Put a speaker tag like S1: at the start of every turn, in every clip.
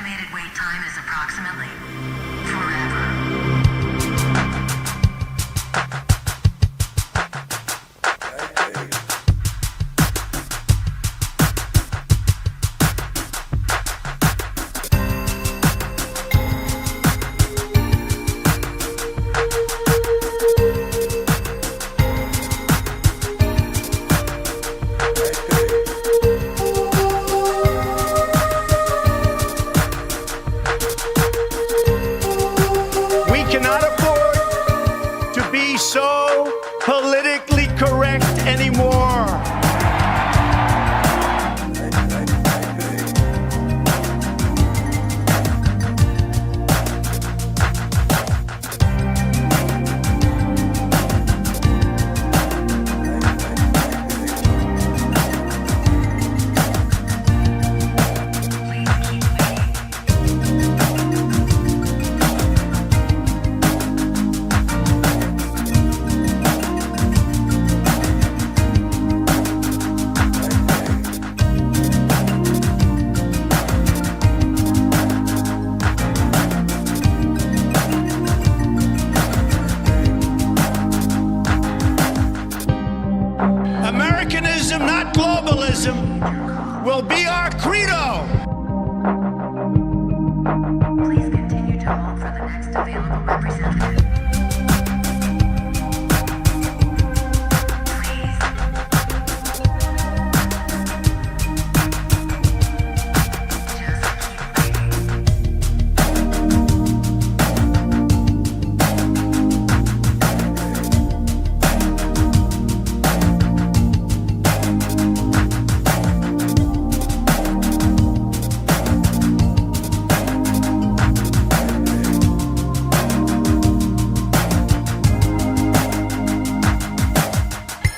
S1: estimated wait time is approximately forever.
S2: So politically correct anymore. Americanism, not globalism, will be our credo.
S1: Please continue to hold for the next available representative.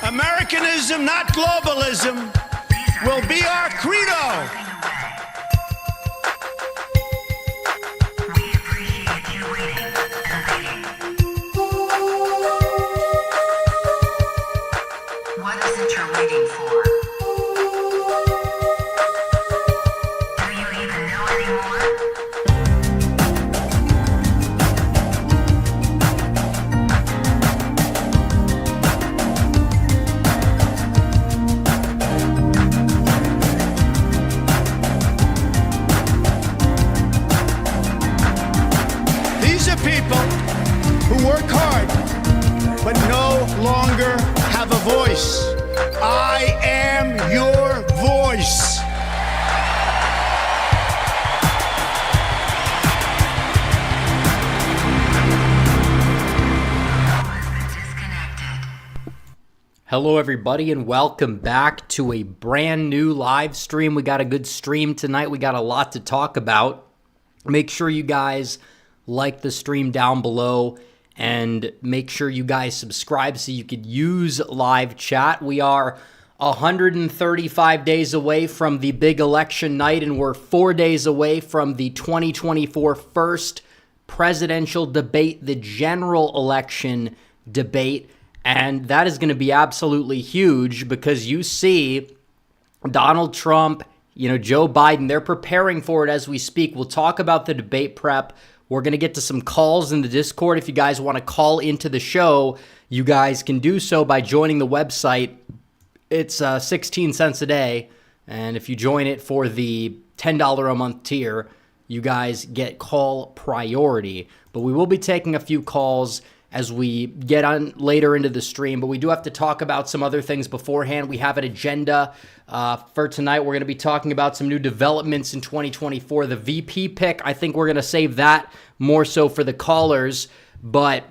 S2: Americanism, not globalism, will be our credo.
S1: We appreciate you waiting and waiting. What is it you're waiting for? Do you even know anymore?
S2: People who work hard but no longer have a voice. I am your voice.
S3: Hello everybody and welcome back to a brand new live stream. We got a good stream tonight. We got a lot to talk about. Make sure you guys like the stream down below and make sure you guys subscribe so you could use live chat. We are 135 days away from the big election night, and we're 4 days away from the 2024 first presidential debate, the general election debate. And that is going to be absolutely huge because you see Donald Trump, Joe Biden, they're preparing for it as we speak. We'll talk about the debate prep. We're going to get to some calls in the Discord. If you guys want to call into the show, you guys can do so by joining the website. It's 16 cents a day. And if you join it for the $10 a month tier, you guys get call priority. But we will be taking a few calls as we get on later into the stream. But we do have to talk about some other things beforehand. We have an agenda for tonight. We're going to be talking about some new developments in 2024. The VP pick, I think we're going to save that more so for the callers. But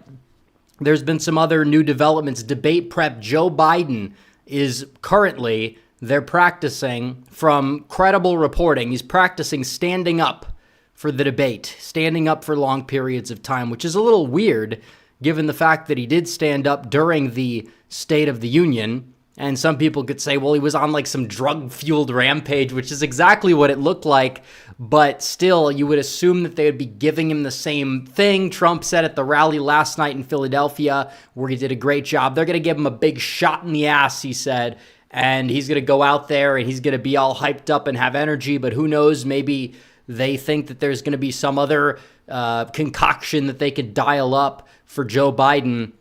S3: there's been some other new developments. Debate prep. Joe Biden is currently, they're practicing from credible reporting. He's practicing standing up for the debate, standing up for long periods of time, which is a little weird given the fact that he did stand up during the State of the Union. And some people could say, well, he was on like some drug-fueled rampage, which is exactly what it looked like. But still, you would assume that they would be giving him the same thing. Trump said at the rally last night in Philadelphia, where he did a great job. They're going to give him a big shot in the ass, he said. And he's going to go out there and he's going to be all hyped up and have energy. But who knows, maybe they think that there's going to be some other concoction that they could dial up for Joe Biden.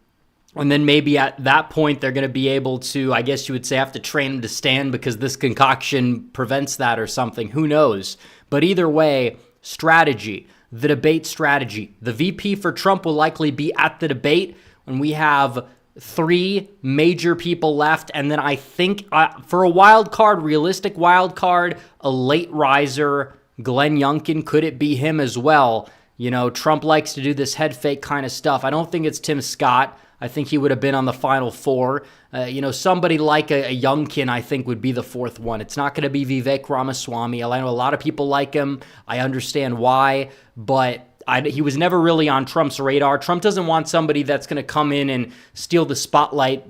S3: And then maybe at that point, they're going to be able to, I guess you would say, have to train him to stand because this concoction prevents that or something. Who knows? But either way, strategy, the debate strategy. The VP for Trump will likely be at the debate when we have 3 major people left. And then I think for a wild card, realistic wild card, a late riser, Glenn Youngkin, could it be him as well? You know, Trump likes to do this head fake kind of stuff. I don't think it's Tim Scott. I think he would have been on the final 4. Somebody like a Youngkin, I think, would be the 4th one. It's not going to be Vivek Ramaswamy. I know a lot of people like him. I understand why, but he was never really on Trump's radar. Trump doesn't want somebody that's going to come in and steal the spotlight.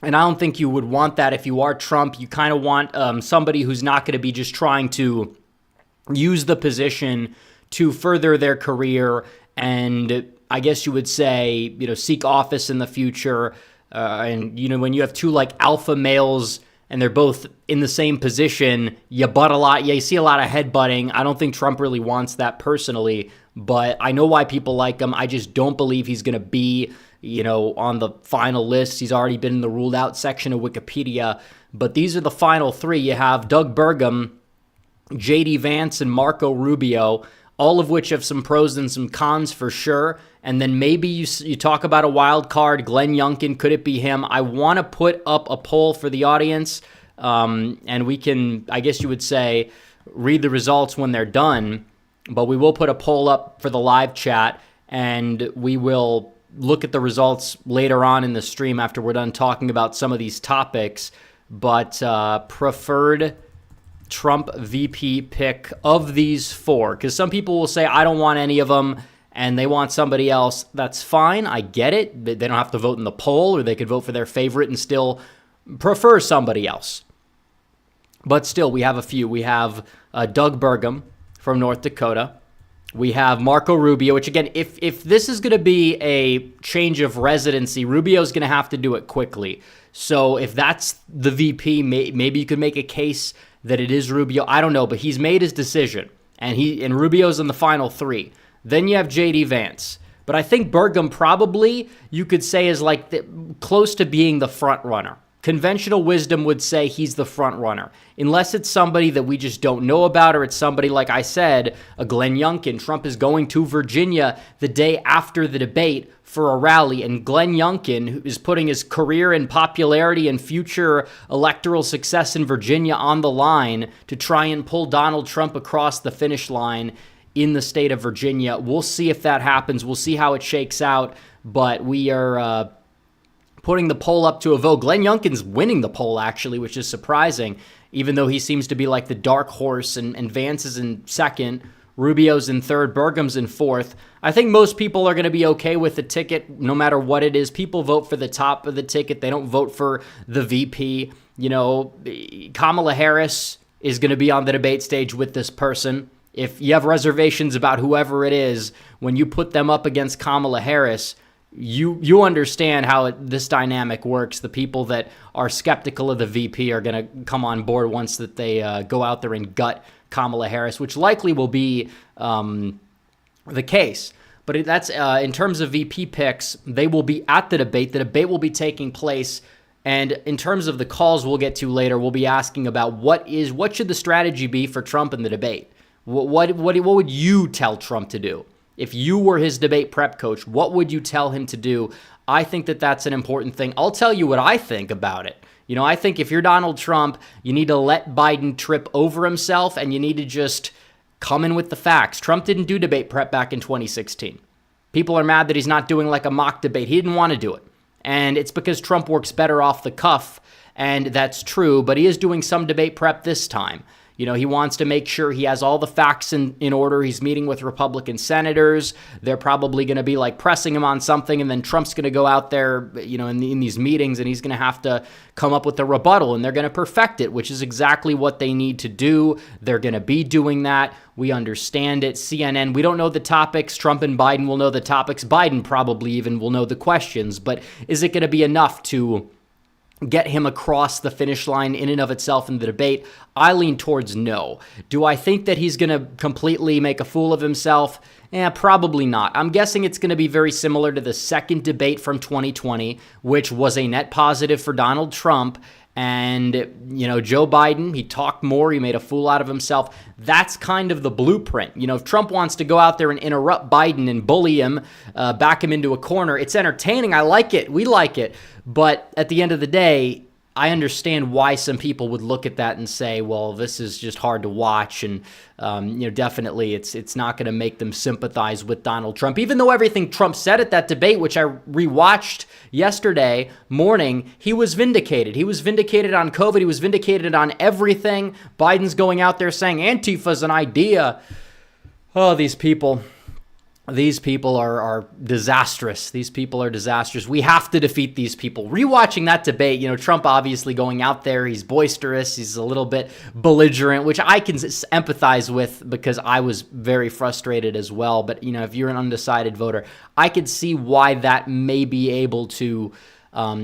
S3: And I don't think you would want that if you are Trump. You kind of want somebody who's not going to be just trying to use the position to further their career and I guess you would say, seek office in the future. And when you have 2 like alpha males and they're both in the same position, you butt a lot. Yeah, you see a lot of headbutting. I don't think Trump really wants that personally, but I know why people like him. I just don't believe he's going to be, on the final list. He's already been in the ruled out section of Wikipedia. But these are the final 3. You have Doug Burgum, J.D. Vance, and Marco Rubio, all of which have some pros and some cons for sure. And then maybe you talk about a wild card, Glenn Youngkin. Could it be him? I want to put up a poll for the audience, and we can, I guess you would say, read the results when they're done. But we will put a poll up for the live chat, and we will look at the results later on in the stream after we're done talking about some of these topics. But preferred Trump VP pick of these 4, because some people will say, I don't want any of them, and they want somebody else. That's fine. I get it. They don't have to vote in the poll, or they could vote for their favorite and still prefer somebody else. But still, we have a few. We have Doug Burgum from North Dakota. We have Marco Rubio, which again, if this is going to be a change of residency, Rubio's going to have to do it quickly. So if that's the VP, maybe you could make a case that it is Rubio. I don't know, but he's made his decision, and Rubio's in the final 3. Then you have J.D. Vance. But I think Burgum probably, you could say, is like close to being the front runner. Conventional wisdom would say he's the front runner, unless it's somebody that we just don't know about, or it's somebody, like I said, a Glenn Youngkin. Trump is going to Virginia the day after the debate for a rally, and Glenn Youngkin, who is putting his career and popularity and future electoral success in Virginia on the line to try and pull Donald Trump across the finish line in the state of Virginia. We'll see if that happens. We'll see how it shakes out, but we are putting the poll up to a vote. Glenn Youngkin's winning the poll, actually, which is surprising, even though he seems to be like the dark horse, and Vance is in second, Rubio's in third, Burgum's in fourth. I think most people are going to be okay with the ticket, no matter what it is. People vote for the top of the ticket. They don't vote for the VP. Kamala Harris is going to be on the debate stage with this person. If you have reservations about whoever it is, when you put them up against Kamala Harris, you understand how this dynamic works. The people that are skeptical of the VP are going to come on board once that they go out there and gut Kamala Harris, which likely will be the case. But that's in terms of VP picks, they will be at the debate. The debate will be taking place. And in terms of the calls we'll get to later, we'll be asking about what should the strategy be for Trump in the debate? What would you tell Trump to do? If you were his debate prep coach, what would you tell him to do? I think that that's an important thing. I'll tell you what I think about it. I think if you're Donald Trump, you need to let Biden trip over himself, and you need to just come in with the facts. Trump didn't do debate prep back in 2016. People are mad that he's not doing like a mock debate. He didn't want to do it. And it's because Trump works better off the cuff, and that's true, but he is doing some debate prep this time. He wants to make sure he has all the facts in order. He's meeting with Republican senators. They're probably going to be like pressing him on something, and then Trump's going to go out there, in these meetings, and he's going to have to come up with a rebuttal, and they're going to perfect it, which is exactly what they need to do. They're going to be doing that. We understand it. CNN, we don't know the topics. Trump and Biden will know the topics. Biden probably even will know the questions, but is it going to be enough to get him across the finish line in and of itself in the debate? I lean towards no. Do I think that he's going to completely make a fool of himself? Probably not. I'm guessing it's going to be very similar to the second debate from 2020, which was a net positive for Donald Trump. And, Joe Biden, he talked more, he made a fool out of himself. That's kind of the blueprint. If Trump wants to go out there and interrupt Biden and bully him, back him into a corner, it's entertaining. I like it. We like it. But at the end of the day, I understand why some people would look at that and say, well, this is just hard to watch. And, definitely it's not going to make them sympathize with Donald Trump. Even though everything Trump said at that debate, which I rewatched yesterday morning, he was vindicated. He was vindicated on COVID. He was vindicated on everything. Biden's going out there saying Antifa's an idea. Oh, these people are disastrous. These people are disastrous. We have to defeat these people. Rewatching that debate, Trump obviously going out there, he's boisterous, he's a little bit belligerent, which I can empathize with because I was very frustrated as well. But, if you're an undecided voter, I could see why that may be able to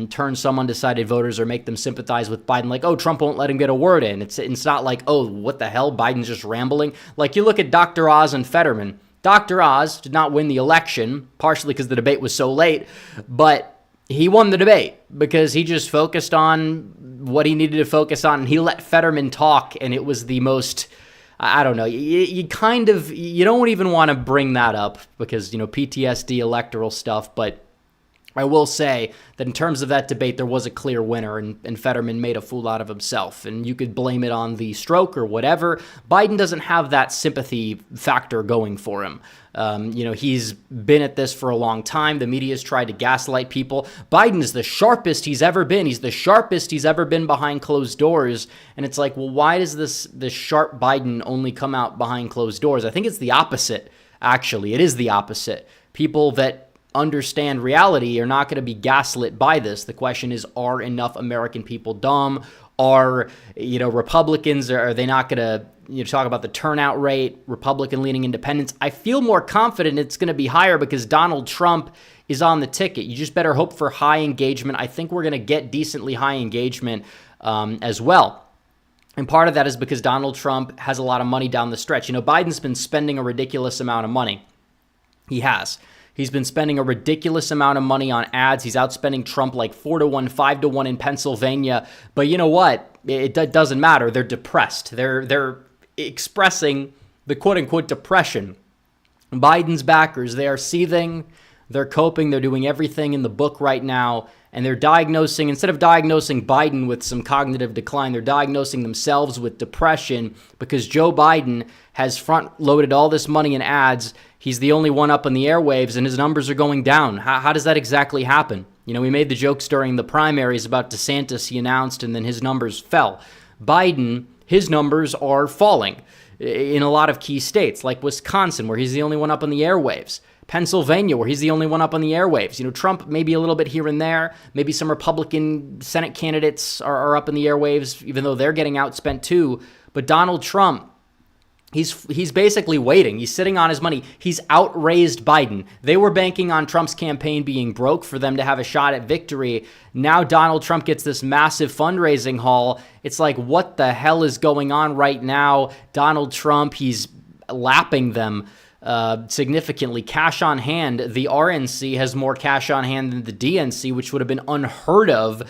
S3: turn some undecided voters or make them sympathize with Biden. Like, oh, Trump won't let him get a word in. It's not like, oh, what the hell? Biden's just rambling. Like, you look at Dr. Oz and Fetterman. Dr. Oz did not win the election, partially because the debate was so late, but he won the debate because he just focused on what he needed to focus on, and he let Fetterman talk, and it was the most, I don't know, you don't even want to bring that up because, PTSD, electoral stuff, but I will say that in terms of that debate, there was a clear winner, and Fetterman made a fool out of himself. And you could blame it on the stroke or whatever. Biden doesn't have that sympathy factor going for him. He's been at this for a long time. The media's tried to gaslight people. Biden is the sharpest he's ever been. He's the sharpest he's ever been behind closed doors. And it's like, well, why does this sharp Biden only come out behind closed doors? I think it's the opposite, actually. It is the opposite. People that understand reality are not going to be gaslit by this. The question is, are enough American people dumb? Are, Republicans, are they not going to, talk about the turnout rate, Republican-leaning independents? I feel more confident it's going to be higher because Donald Trump is on the ticket. You just better hope for high engagement. I think we're going to get decently high engagement as well. And part of that is because Donald Trump has a lot of money down the stretch. Biden's been spending a ridiculous amount of money. He has. He's been spending a ridiculous amount of money on ads. He's outspending Trump like 4-1, 5-1 in Pennsylvania. But you know what? It doesn't matter. They're depressed. They're expressing the quote-unquote depression. Biden's backers, they are seething. They're coping. They're doing everything in the book right now. And they're diagnosing, instead of diagnosing Biden with some cognitive decline, they're diagnosing themselves with depression because Joe Biden has front-loaded all this money in ads. He's the only one up on the airwaves, and his numbers are going down. How does that exactly happen? We made the jokes during the primaries about DeSantis, he announced, and then his numbers fell. Biden, his numbers are falling in a lot of key states, like Wisconsin, where he's the only one up on the airwaves. Pennsylvania, where he's the only one up on the airwaves. Trump maybe a little bit here and there. Maybe some Republican Senate candidates are up in the airwaves, even though they're getting outspent too. But Donald Trump, he's basically waiting. He's sitting on his money. He's outraised Biden. They were banking on Trump's campaign being broke for them to have a shot at victory. Now Donald Trump gets this massive fundraising haul. It's like, what the hell is going on right now? Donald Trump, he's lapping them significantly. Cash on hand, the RNC has more cash on hand than the DNC, which would have been unheard of.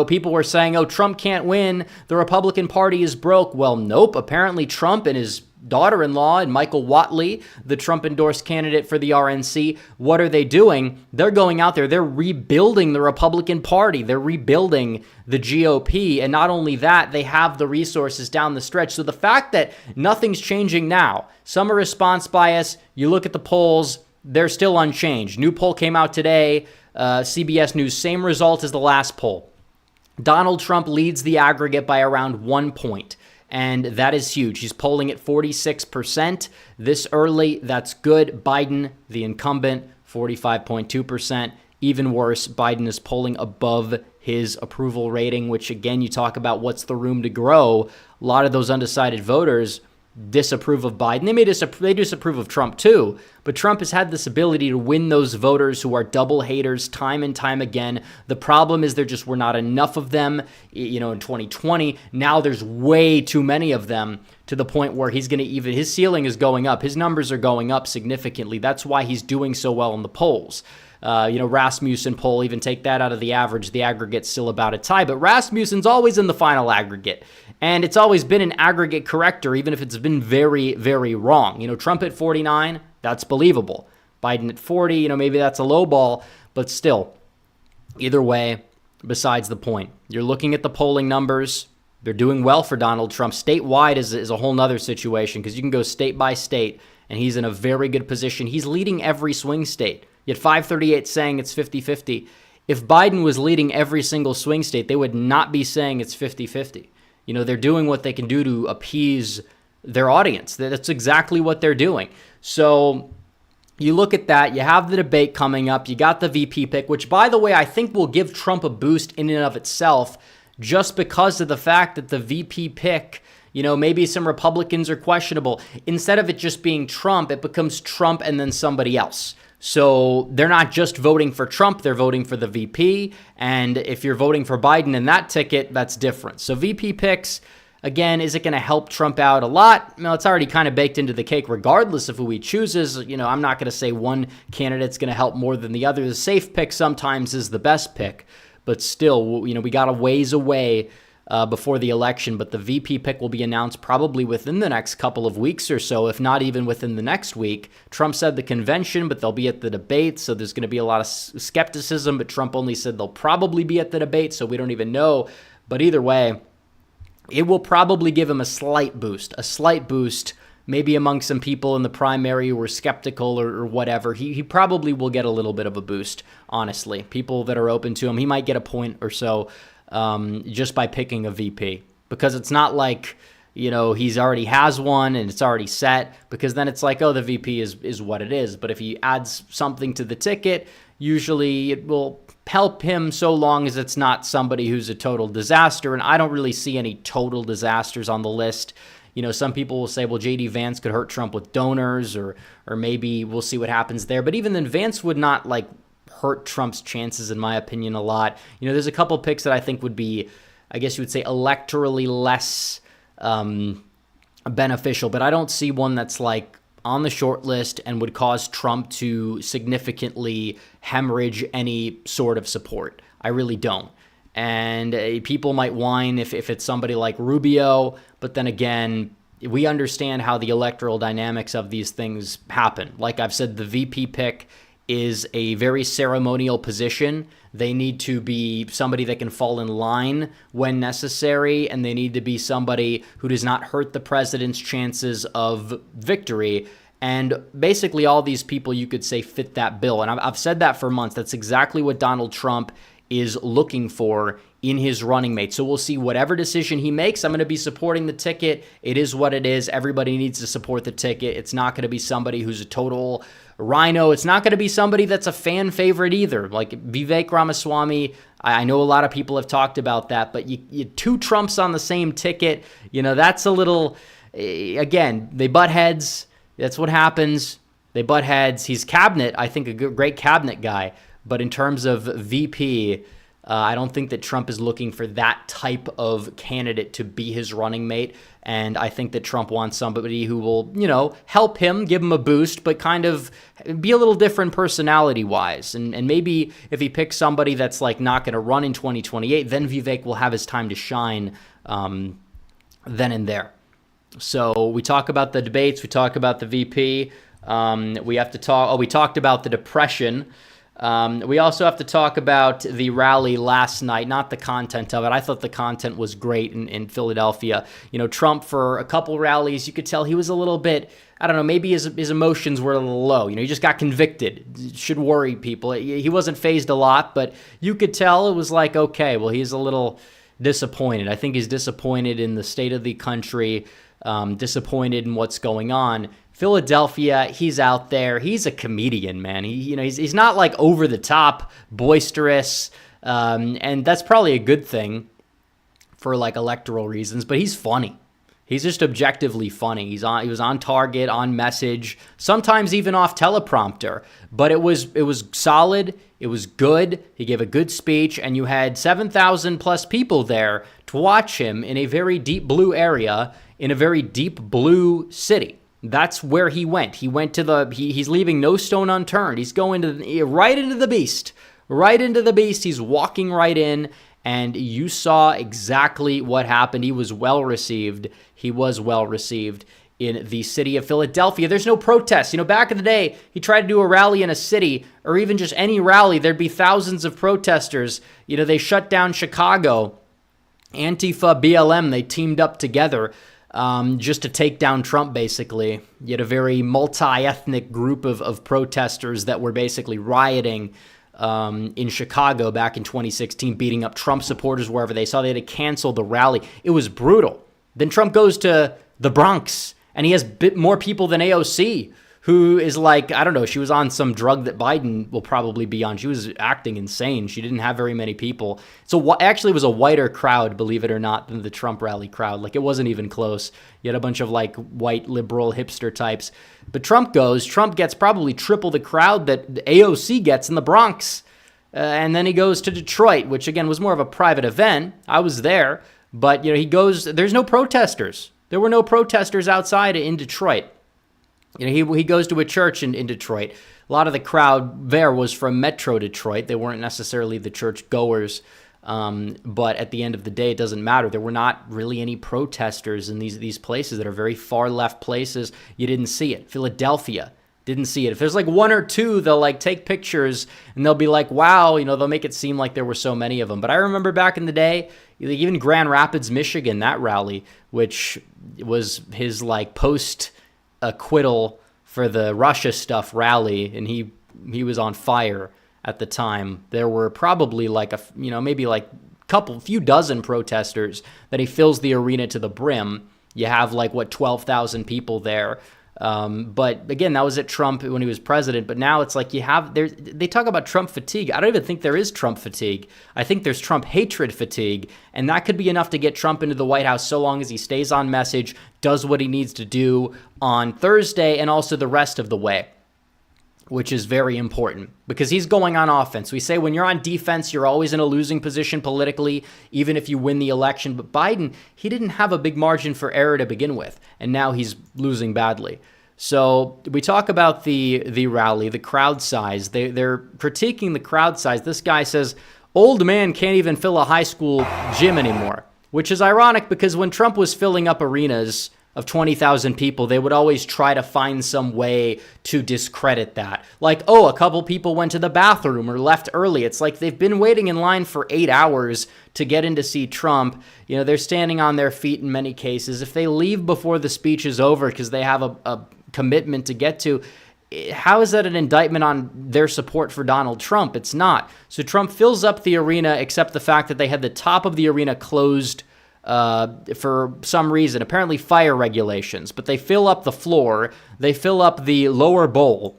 S3: People were saying, oh, Trump can't win. The Republican Party is broke. Well, nope. Apparently Trump and his daughter-in-law and Michael Whatley, the Trump-endorsed candidate for the RNC, what are they doing? They're going out there. They're rebuilding the Republican Party. They're rebuilding the GOP. And not only that, they have the resources down the stretch. So the fact that nothing's changing now, summer response bias, you look at the polls, they're still unchanged. New poll came out today, CBS News, same result as the last poll. Donald Trump leads the aggregate by around 1 point. And that is huge. He's polling at 46% this early. That's good. Biden, the incumbent, 45.2%. Even worse, Biden is polling above his approval rating, which again, you talk about what's the room to grow. A lot of those undecided voters, disapprove of Biden. They disapprove of Trump too, but Trump has had this ability to win those voters who are double haters time and time again. The problem is there just were not enough of them, in 2020. Now there's way too many of them to the point where his ceiling is going up. His numbers are going up significantly. That's why he's doing so well in the polls. Rasmussen poll, even take that out of the average, the aggregate's still about a tie, but Rasmussen's always in the final aggregate. And it's always been an aggregate corrector, even if it's been very, very wrong. Trump at 49, that's believable. Biden at 40, maybe that's a low ball, but still, either way, besides the point. You're looking at the polling numbers. They're doing well for Donald Trump. Statewide is a whole nother situation because you can go state by state, and he's in a very good position. He's leading every swing state. Yet 538 saying it's 50-50. If Biden was leading every single swing state, they would not be saying it's 50-50. They're doing what they can do to appease their audience. That's exactly what they're doing. So you look at that. You have the debate coming up. You got the VP pick, which, by the way, I think will give Trump a boost in and of itself just because of the fact that the VP pick, maybe some Republicans are questionable. Instead of it just being Trump, it becomes Trump and then somebody else. So they're not just voting for Trump, they're voting for the VP. And if you're voting for Biden in that ticket, that's different. So VP picks, again, is it going to help Trump out a lot? Well, it's already kind of baked into the cake regardless of who he chooses. I'm not going to say one candidate's going to help more than the other. The safe pick sometimes is the best pick. But still, we got a ways away before the election, but the VP pick will be announced probably within the next couple of weeks or so, if not even within the next week. Trump said the convention, but they'll be at the debate, so there's going to be a lot of skepticism, but Trump only said they'll probably be at the debate, so we don't even know. But either way, it will probably give him a slight boost, maybe among some people in the primary who were skeptical or whatever. He probably will get a little bit of a boost, honestly. People that are open to him, he might get a point or so just by picking a VP, because it's not like, he's already has one and it's already set, because then it's like, oh, the VP is what it is. But if he adds something to the ticket, usually it will help him so long as it's not somebody who's a total disaster. And I don't really see any total disasters on the list. Some people will say, well, J.D. Vance could hurt Trump with donors, or maybe we'll see what happens there. But even then, Vance would not hurt Trump's chances, in my opinion, a lot. There's a couple picks that I think would be, I guess you would say, electorally less beneficial, but I don't see one that's on the short list and would cause Trump to significantly hemorrhage any sort of support. I really don't. And people might whine if it's somebody like Rubio, but then again, we understand how the electoral dynamics of these things happen. Like I've said, the VP pick is a very ceremonial position. They need to be somebody that can fall in line when necessary, and they need to be somebody who does not hurt the president's chances of victory. And basically all these people, you could say, fit that bill. And I've said that for months. That's exactly what Donald Trump is looking for in his running mate. So we'll see whatever decision he makes. I'm going to be supporting the ticket. It is what it is. Everybody needs to support the ticket. It's not going to be somebody who's a total rhino. It's not going to be somebody that's a fan favorite either. Like Vivek Ramaswamy, I know a lot of people have talked about that, but you two Trumps on the same ticket, that's a little, again, they butt heads. That's what happens. They butt heads. He's cabinet, I think, a great cabinet guy. But in terms of VP, I don't think that Trump is looking for that type of candidate to be his running mate. And I think that Trump wants somebody who will, help him, give him a boost, but kind of be a little different personality-wise. And maybe if he picks somebody that's not going to run in 2028, then Vivek will have his time to shine then and there. So we talk about the debates. We talk about the VP. We have to talk. We talked about the depression. We also have to talk about the rally last night, not the content of it. I thought the content was great in Philadelphia. Trump, for a couple rallies, you could tell he was a little bit, I don't know, maybe his emotions were a little low. He just got convicted. It should worry people. He wasn't fazed a lot, but you could tell it was okay, well, he's a little disappointed. I think he's disappointed in the state of the country, disappointed in what's going on. Philadelphia, he's out there. He's a comedian, man. He's not over the top, boisterous, and that's probably a good thing for electoral reasons. But he's funny. He's just objectively funny. He was on target, on message, sometimes even off teleprompter. But it was solid. It was good. He gave a good speech, and you had 7,000 plus people there to watch him in a very deep blue area in a very deep blue city. That's where he went. He went to he's leaving no stone unturned. He's going right into the beast. Right into the beast. He's walking right in. And you saw exactly what happened. He was well received. He was well received in the city of Philadelphia. There's no protests. Back in the day, he tried to do a rally in a city, or even just any rally, there'd be thousands of protesters. They shut down Chicago. Antifa, BLM, they teamed up together just to take down Trump, basically. You had a very multi-ethnic group of protesters that were basically rioting in Chicago back in 2016, beating up Trump supporters wherever they saw. They had to cancel the rally. It was brutal. Then Trump goes to the Bronx, and he has more people than AOC, who is like, I don't know, she was on some drug that Biden will probably be on. She was acting insane. She didn't have very many people. So actually it was a whiter crowd, believe it or not, than the Trump rally crowd. Like, it wasn't even close. You had a bunch of like white liberal hipster types. But Trump gets probably triple the crowd that AOC gets in the Bronx. And then he goes to Detroit, which again was more of a private event. I was there, but he goes, there's no protesters. There were no protesters outside in Detroit. He goes to a church in Detroit. A lot of the crowd there was from Metro Detroit. They weren't necessarily the church goers. But at the end of the day, it doesn't matter. There were not really any protesters in these places that are very far left places. You didn't see it. Philadelphia, didn't see it. If there's like one or two, they'll like take pictures and they'll be like, wow, they'll make it seem like there were so many of them. But I remember back in the day, even Grand Rapids, Michigan, that rally, which was his like post acquittal for the Russia stuff rally, and he was on fire at the time. There were probably like maybe like few dozen protesters that he fills the arena to the brim. You have like 12,000 people there. But again, that was at Trump when he was president. But now it's like they talk about Trump fatigue. I don't even think there is Trump fatigue. I think there's Trump hatred fatigue. And that could be enough to get Trump into the White House so long as he stays on message, does what he needs to do on Thursday and also the rest of the way, which is very important because he's going on offense. We say when you're on defense, you're always in a losing position politically, even if you win the election. But Biden, he didn't have a big margin for error to begin with, and now he's losing badly. So we talk about the rally, the crowd size. They're critiquing the crowd size. This guy says, old man can't even fill a high school gym anymore, which is ironic because when Trump was filling up arenas of 20,000 people, they would always try to find some way to discredit that. Like, a couple people went to the bathroom or left early. It's like they've been waiting in line for 8 hours to get in to see Trump. They're standing on their feet in many cases. If they leave before the speech is over because they have a commitment to get to, how is that an indictment on their support for Donald Trump? It's not. So Trump fills up the arena, except the fact that they had the top of the arena closed for some reason, apparently fire regulations, but they fill up the floor, they fill up the lower bowl,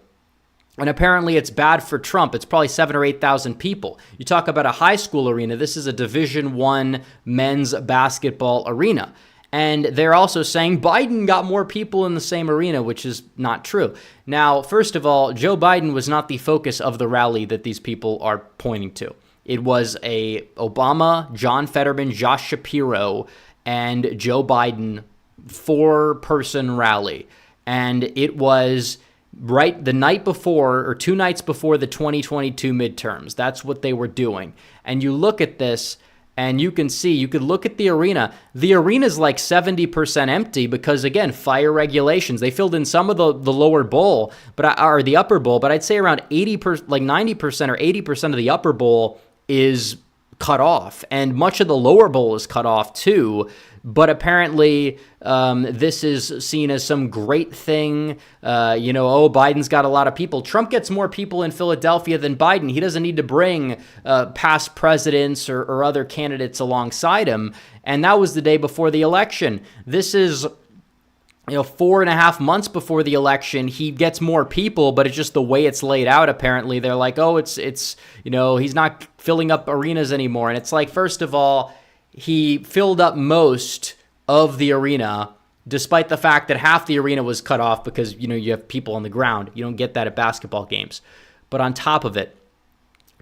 S3: and apparently it's bad for Trump. It's probably 7,000 or 8,000 people. You talk about a high school arena. This is a Division I men's basketball arena. And they're also saying Biden got more people in the same arena, which is not true. Now, first of all, Joe Biden was not the focus of the rally that these people are pointing to. It was a Obama, John Fetterman, Josh Shapiro, and Joe Biden 4-person rally. And it was right the night before or 2 nights before the 2022 midterms. That's what they were doing. And you look at this and you can see, you could look at the arena. The arena's like 70% empty because, again, fire regulations. They filled in some of the lower bowl, or the upper bowl, but I'd say around 80%, like 90% or 80% of the upper bowl is cut off, and much of the lower bowl is cut off too. But apparently, this is seen as some great thing. Biden's got a lot of people. Trump gets more people in Philadelphia than Biden. He doesn't need to bring past presidents or other candidates alongside him. And that was the day before the election. This is 4.5 months before the election. He gets more people, but it's just the way it's laid out. Apparently, they're like, it's he's not filling up arenas anymore. And it's like, first of all, he filled up most of the arena despite the fact that half the arena was cut off because, you have people on the ground. You don't get that at basketball games. But on top of it,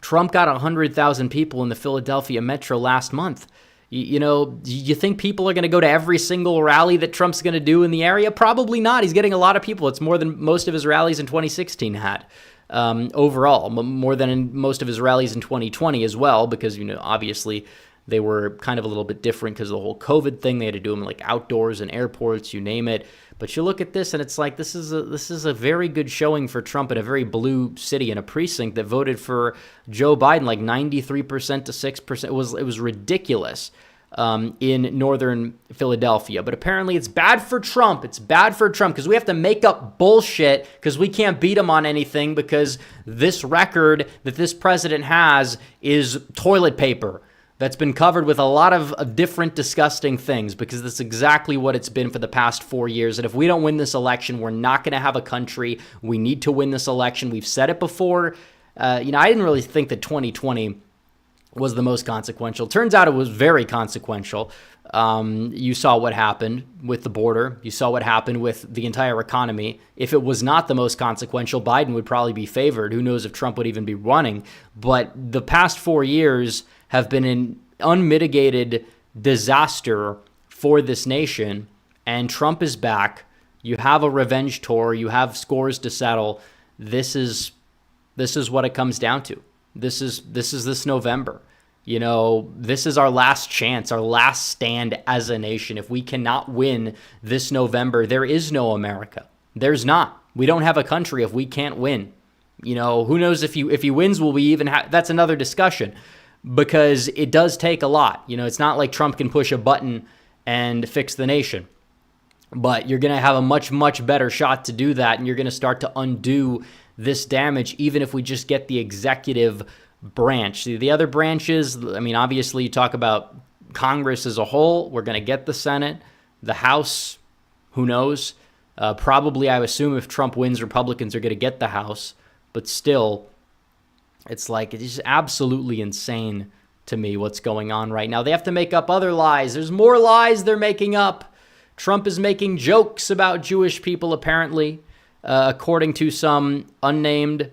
S3: Trump got 100,000 people in the Philadelphia metro last month. You think people are going to go to every single rally that Trump's going to do in the area? Probably not. He's getting a lot of people. It's more than most of his rallies in 2016 had overall, more than in most of his rallies in 2020 as well, because, obviously they were kind of a little bit different because of the whole COVID thing. They had to do them like outdoors and airports, you name it. But you look at this and it's like this is a very good showing for Trump in a very blue city in a precinct that voted for Joe Biden like 93% to 6%. It was ridiculous in northern Philadelphia. But apparently it's bad for Trump. It's bad for Trump because we have to make up bullshit because we can't beat him on anything because this record that this president has is toilet paper that's been covered with a lot of different disgusting things, because that's exactly what it's been for the past 4 years. And if we don't win this election, we're not going to have a country. We need to win this election. We've said it before. I didn't really think that 2020 was the most consequential. Turns out it was very consequential. You saw what happened with the border. You saw what happened with the entire economy. If it was not the most consequential, Biden would probably be favored. Who knows if Trump would even be running. But the past 4 years have been an unmitigated disaster for this nation, and Trump is back. You have a revenge tour. You have scores to settle. This is what it comes down to. This is this November. This is our last chance, our last stand as a nation. If we cannot win this November, there is no America. There's not. We don't have a country if we can't win. Who knows if he wins, will we even have? That's another discussion, because it does take a lot. It's not like Trump can push a button and fix the nation. But you're going to have a much, much better shot to do that, and you're going to start to undo this damage, even if we just get the executive branch. The other branches, obviously you talk about Congress as a whole. We're going to get the Senate, the House, who knows? Probably, I assume if Trump wins, Republicans are going to get the House. But still, it's just absolutely insane to me what's going on right now. They have to make up other lies. There's more lies they're making up. Trump is making jokes about Jewish people, apparently, according to some unnamed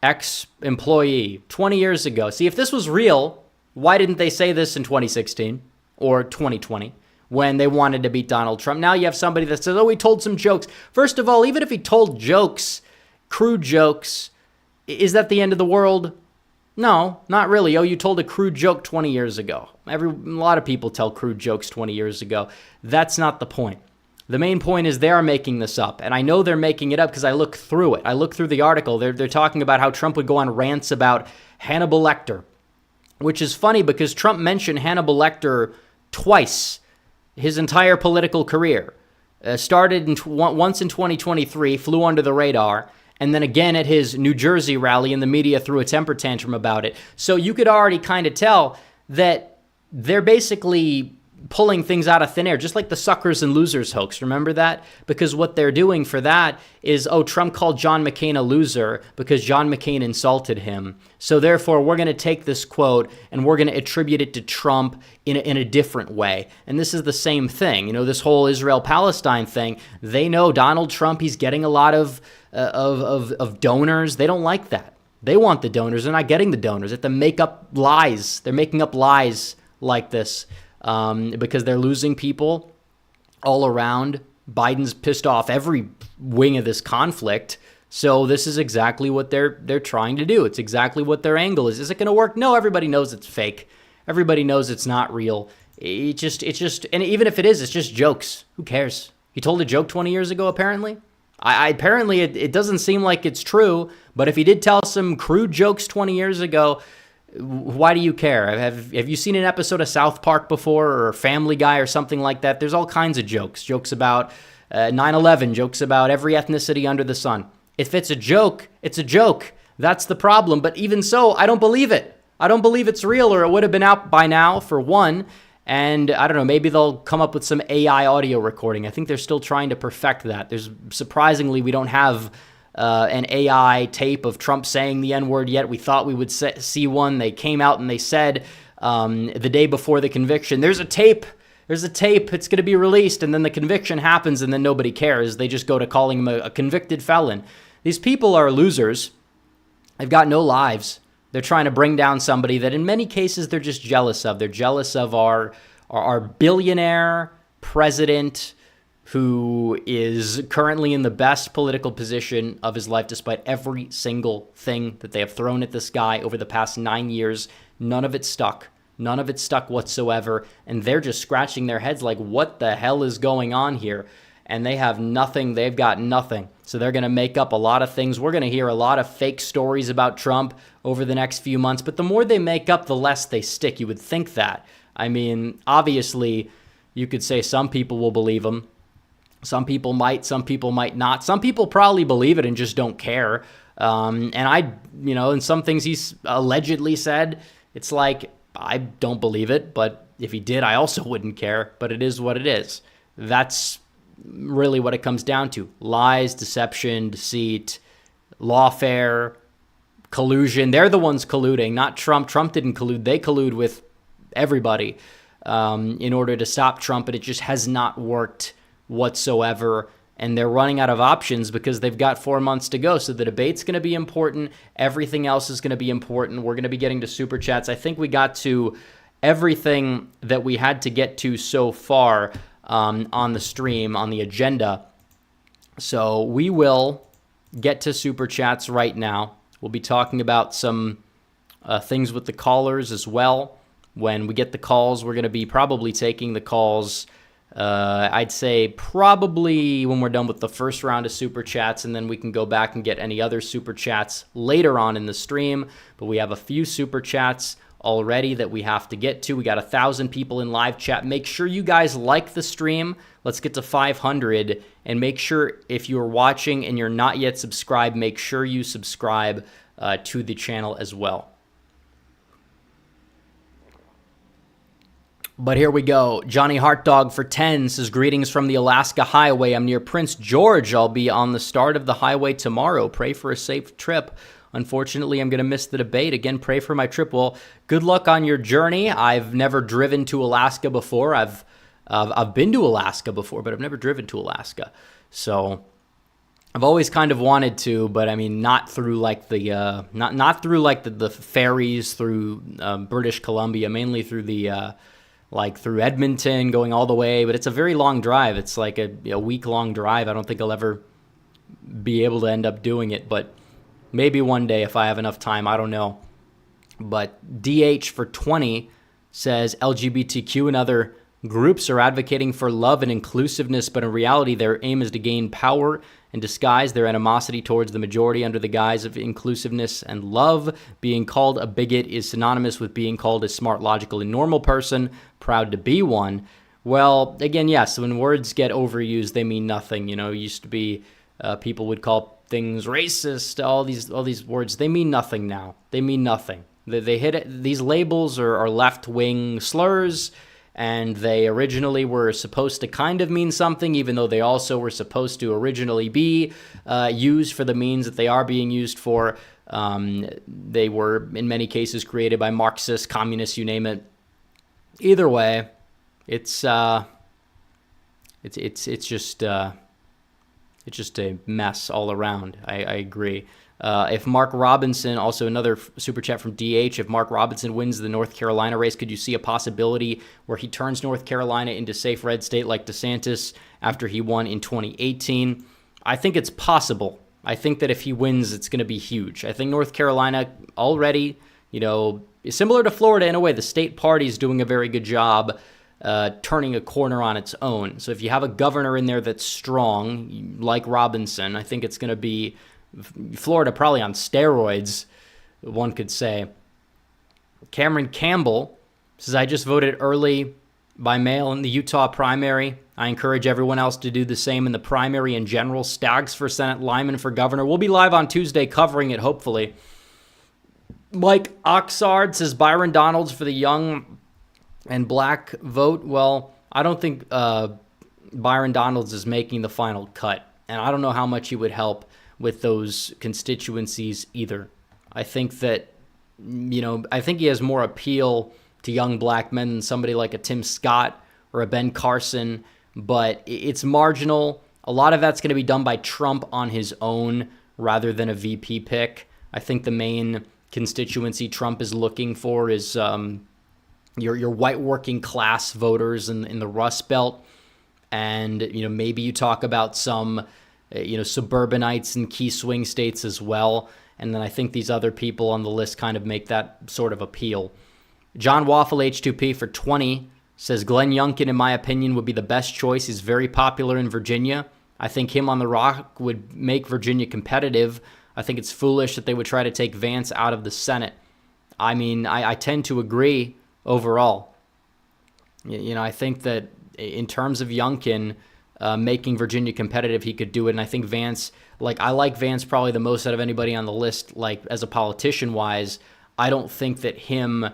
S3: ex-employee 20 years ago. See, if this was real, why didn't they say this in 2016 or 2020 when they wanted to beat Donald Trump? Now you have somebody that says, he told some jokes. First of all, even if he told jokes, crude jokes, is that the end of the world? No, not really. You told a crude joke 20 years ago. A lot of people tell crude jokes 20 years ago. That's not the point. The main point is they are making this up. And I know they're making it up because I look through it. I look through the article. They're talking about how Trump would go on rants about Hannibal Lecter, which is funny because Trump mentioned Hannibal Lecter twice his entire political career. Started once in 2023, flew under the radar, and then again at his New Jersey rally, and the media threw a temper tantrum about it. So you could already kind of tell that they're basically pulling things out of thin air, just like the suckers and losers hoax. Remember that? Because what they're doing for that is, Trump called John McCain a loser because John McCain insulted him. So therefore, we're going to take this quote and we're going to attribute it to Trump in a different way. And this is the same thing. This whole Israel-Palestine thing, they know Donald Trump, he's getting a lot of donors. They don't like that. They want the donors. They're not getting the donors. They have to make up lies. They're making up lies like this. Because they're losing people all around. Biden's pissed off every wing of this conflict. So this is exactly what they're trying to do. It's exactly what their angle is. Is it going to work? No, everybody knows it's fake. Everybody knows it's not real. It's just, and even if it is, it's just jokes. Who cares? He told a joke 20 years ago, apparently. Apparently, it doesn't seem like it's true. But if he did tell some crude jokes 20 years ago, why do you care? Have you seen an episode of South Park before, or Family Guy or something like that? There's all kinds of jokes. Jokes about 9/11, jokes about every ethnicity under the sun. If it's a joke, it's a joke. That's the problem. But even so, I don't believe it. I don't believe it's real, or it would have been out by now, for one. And I don't know, maybe they'll come up with some AI audio recording. I think they're still trying to perfect that. Surprisingly, we don't have an AI tape of Trump saying the N-word yet. We thought we would see one. They came out and they said the day before the conviction, there's a tape there's a tape, it's going to be released, and then the conviction happens, and then nobody cares. They just go to calling him a convicted felon. These people are losers. They've got no lives. They're trying to bring down somebody that in many cases they're just jealous of. They're jealous of our billionaire president who is currently in the best political position of his life despite every single thing that they have thrown at this guy over the past 9 years. None of it stuck. None of it stuck whatsoever. And they're just scratching their heads like, what the hell is going on here? And they have nothing. They've got nothing. So they're going to make up a lot of things. We're going to hear a lot of fake stories about Trump over the next few months. But the more they make up, the less they stick. You would think that. I mean, obviously, you could say some people will believe him. Some people might not. Some people probably believe it and just don't care. And some things he's allegedly said, it's like, I don't believe it, but if he did, I also wouldn't care. But it is what it is. That's really what it comes down to. Lies, deception, deceit, lawfare, collusion. They're the ones colluding, not Trump. Trump didn't collude. They collude with everybody in order to stop Trump, and it just has not worked whatsoever. And they're running out of options because they've got 4 months to go. So the debate's going to be important. Everything else is going to be important. We're going to be getting to Super Chats. I think we got to everything that we had to get to so far on the stream, on the agenda. So we will get to Super Chats right now. We'll be talking about some things with the callers as well. When we get the calls, we're going to be probably taking the calls I'd say probably when we're done with the first round of Super Chats, and then we can go back and get any other Super Chats later on in the stream. But we have a few Super Chats already that we have to get to. We got 1,000 people in live chat. Make sure you guys like the stream. Let's get to 500. And make sure if you're watching and you're not yet subscribed, make sure you subscribe to the channel as well. But here we go. Johnny Heartdog for 10 says, greetings from the Alaska Highway. I'm near Prince George. I'll be on the start of the highway tomorrow. Pray for a safe trip. Unfortunately, I'm going to miss the debate. Again, pray for my trip. Well, good luck on your journey. I've never driven to Alaska before. I've been to Alaska before, but I've never driven to Alaska. So I've always kind of wanted to, but I mean, not through like the not through like the ferries through British Columbia, mainly through the like through Edmonton, going all the way. But it's a very long drive. It's like a week-long drive. I don't think I'll ever be able to end up doing it, but maybe one day if I have enough time. I don't know. But DH for 20 says LGBTQ and other groups are advocating for love and inclusiveness, but in reality, their aim is to gain power and disguise their animosity towards the majority under the guise of inclusiveness and love. Being called a bigot is synonymous with being called a smart, logical, and normal person, proud to be one. Well, again, yes, when words get overused, they mean nothing. You know, it used to be people would call things racist, all these words. They mean nothing now. They mean nothing. They hit it. These labels are left-wing slurs, and they originally were supposed to kind of mean something, even though they also were supposed to originally be used for the means that they are being used for. They were, in many cases, created by Marxists, communists, you name it. Either way, it's just a mess all around. I agree. If Mark Robinson, also another super chat from DH, if Mark Robinson wins the North Carolina race, could you see a possibility where he turns North Carolina into safe red state like DeSantis after he won in 2018? I think it's possible. I think that if he wins, it's going to be huge. I think North Carolina already, is similar to Florida in a way. The state party is doing a very good job turning a corner on its own. So if you have a governor in there that's strong, like Robinson, I think it's going to be Florida probably on steroids, one could say. Cameron Campbell says, I just voted early by mail in the Utah primary. I encourage everyone else to do the same in the primary in general. Staggs for Senate, Lyman for governor. We'll be live on Tuesday covering it, hopefully. Mike Oxard says, Byron Donalds for the young and black vote. Well, I don't think Byron Donalds is making the final cut, and I don't know how much he would help with those constituencies either. I think that, I think he has more appeal to young black men than somebody like a Tim Scott or a Ben Carson, but it's marginal. A lot of that's going to be done by Trump on his own rather than a VP pick. I think the main constituency Trump is looking for is your white working class voters in the Rust Belt. And, maybe you talk about some, suburbanites in key swing states as well. And then I think these other people on the list kind of make that sort of appeal. John Waffle H2P for 20 says, Glenn Youngkin, in my opinion, would be the best choice. He's very popular in Virginia. I think him on the rock would make Virginia competitive. I think it's foolish that they would try to take Vance out of the Senate. I mean, I tend to agree overall. I think that in terms of Youngkin making Virginia competitive, he could do it. And I think Vance, I like Vance probably the most out of anybody on the list, as a politician-wise. I don't think that him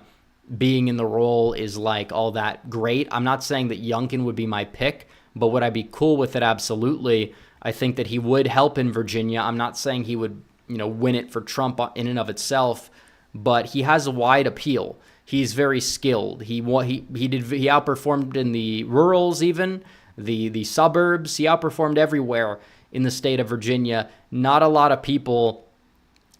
S3: being in the role is, all that great. I'm not saying that Youngkin would be my pick, but would I be cool with it? Absolutely. I think that he would help in Virginia. I'm not saying he would, win it for Trump in and of itself, but he has a wide appeal. He's very skilled. He outperformed in the rurals, even the suburbs. He outperformed everywhere in the state of Virginia. Not a lot of people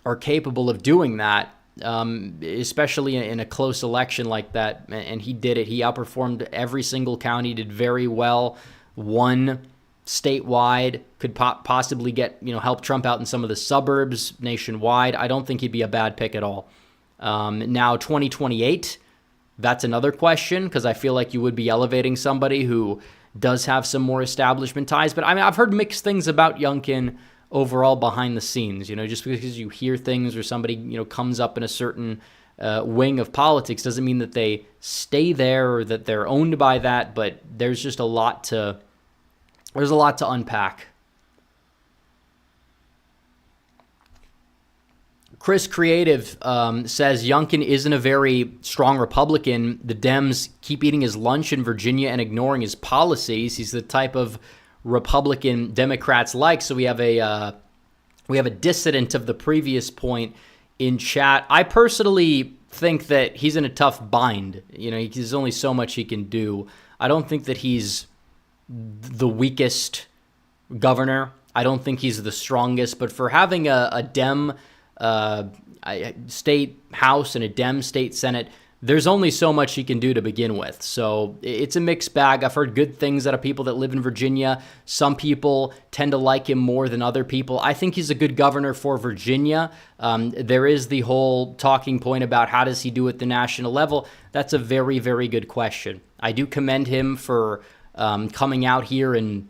S3: are capable of doing that, especially in a close election like that. And he did it. He outperformed every single county. Did very well. Won statewide. Could possibly get help Trump out in some of the suburbs nationwide. I don't think he'd be a bad pick at all. Now, 2028, that's another question, because I feel like you would be elevating somebody who does have some more establishment ties. But I mean, I've heard mixed things about Youngkin overall behind the scenes. Just because you hear things or somebody comes up in a certain wing of politics doesn't mean that they stay there or that they're owned by that. But there's just a lot to unpack. Chris Creative says Youngkin isn't a very strong Republican. The Dems keep eating his lunch in Virginia and ignoring his policies. He's the type of Republican Democrats like. So we have a dissident of the previous point in chat. I personally think that he's in a tough bind. There's only so much he can do. I don't think that he's the weakest governor. I don't think he's the strongest. But for having a Dem state house and a Dem state Senate, there's only so much he can do to begin with. So it's a mixed bag. I've heard good things out of people that live in Virginia. Some people tend to like him more than other people. I think he's a good governor for Virginia. There is the whole talking point about how does he do at the national level. That's a very, very good question. I do commend him for coming out here and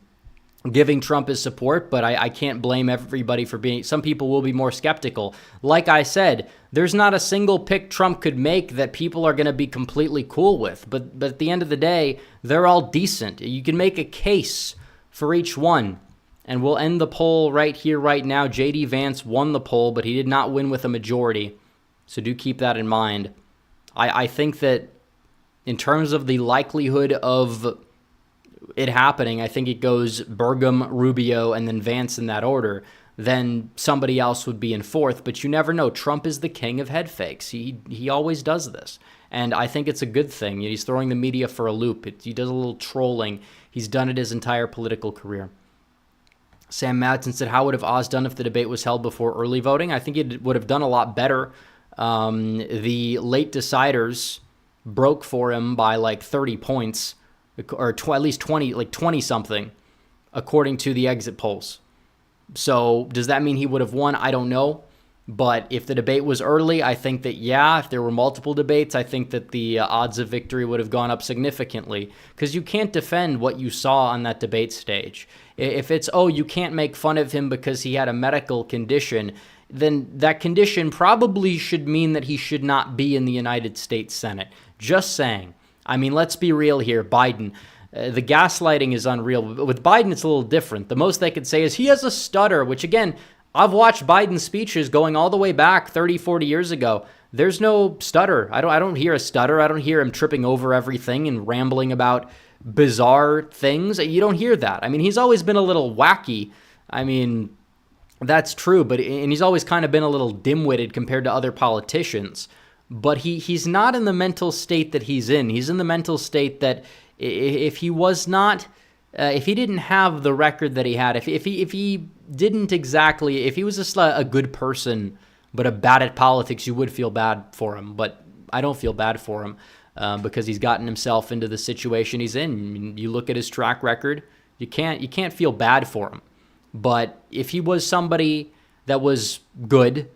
S3: giving Trump his support, but I can't blame everybody for being. Some people will be more skeptical. Like I said, there's not a single pick Trump could make that people are going to be completely cool with. But at the end of the day, they're all decent. You can make a case for each one. And we'll end the poll right here, right now. J.D. Vance won the poll, but he did not win with a majority. So do keep that in mind. I think that in terms of the likelihood of it happening, I think it goes Burgum, Rubio, and then Vance in that order. Then somebody else would be in fourth, but you never know. Trump is the king of head fakes. He always does this, and I think it's a good thing. He's throwing the media for a loop. He does a little trolling. He's done it his entire political career. Sam Madsen said, how would have Oz done if the debate was held before early voting? I think it would have done a lot better. The late deciders broke for him by 30 points. Or at least 20-something, according to the exit polls. So does that mean he would have won? I don't know. But if the debate was early, I think that, if there were multiple debates, I think that the odds of victory would have gone up significantly. Because you can't defend what you saw on that debate stage. If it's, you can't make fun of him because he had a medical condition, then that condition probably should mean that he should not be in the United States Senate. Just saying. I mean, let's be real here. Biden, the gaslighting is unreal. With Biden, it's a little different. The most they could say is he has a stutter, which, again, I've watched Biden's speeches going all the way back 30, 40 years ago. There's no stutter. I don't hear a stutter. I don't hear him tripping over everything and rambling about bizarre things. You don't hear that. I mean, he's always been a little wacky. I mean, that's true, and he's always kind of been a little dim-witted compared to other politicians. But he's not in the mental state that he's in. He's in the mental state that If he was not, if he didn't have the record that he had, if he didn't exactly, if he was just a good person but a bad at politics, you would feel bad for him. But I don't feel bad for him because he's gotten himself into the situation he's in. You look at his track record, you can't feel bad for him. But if he was somebody that was good,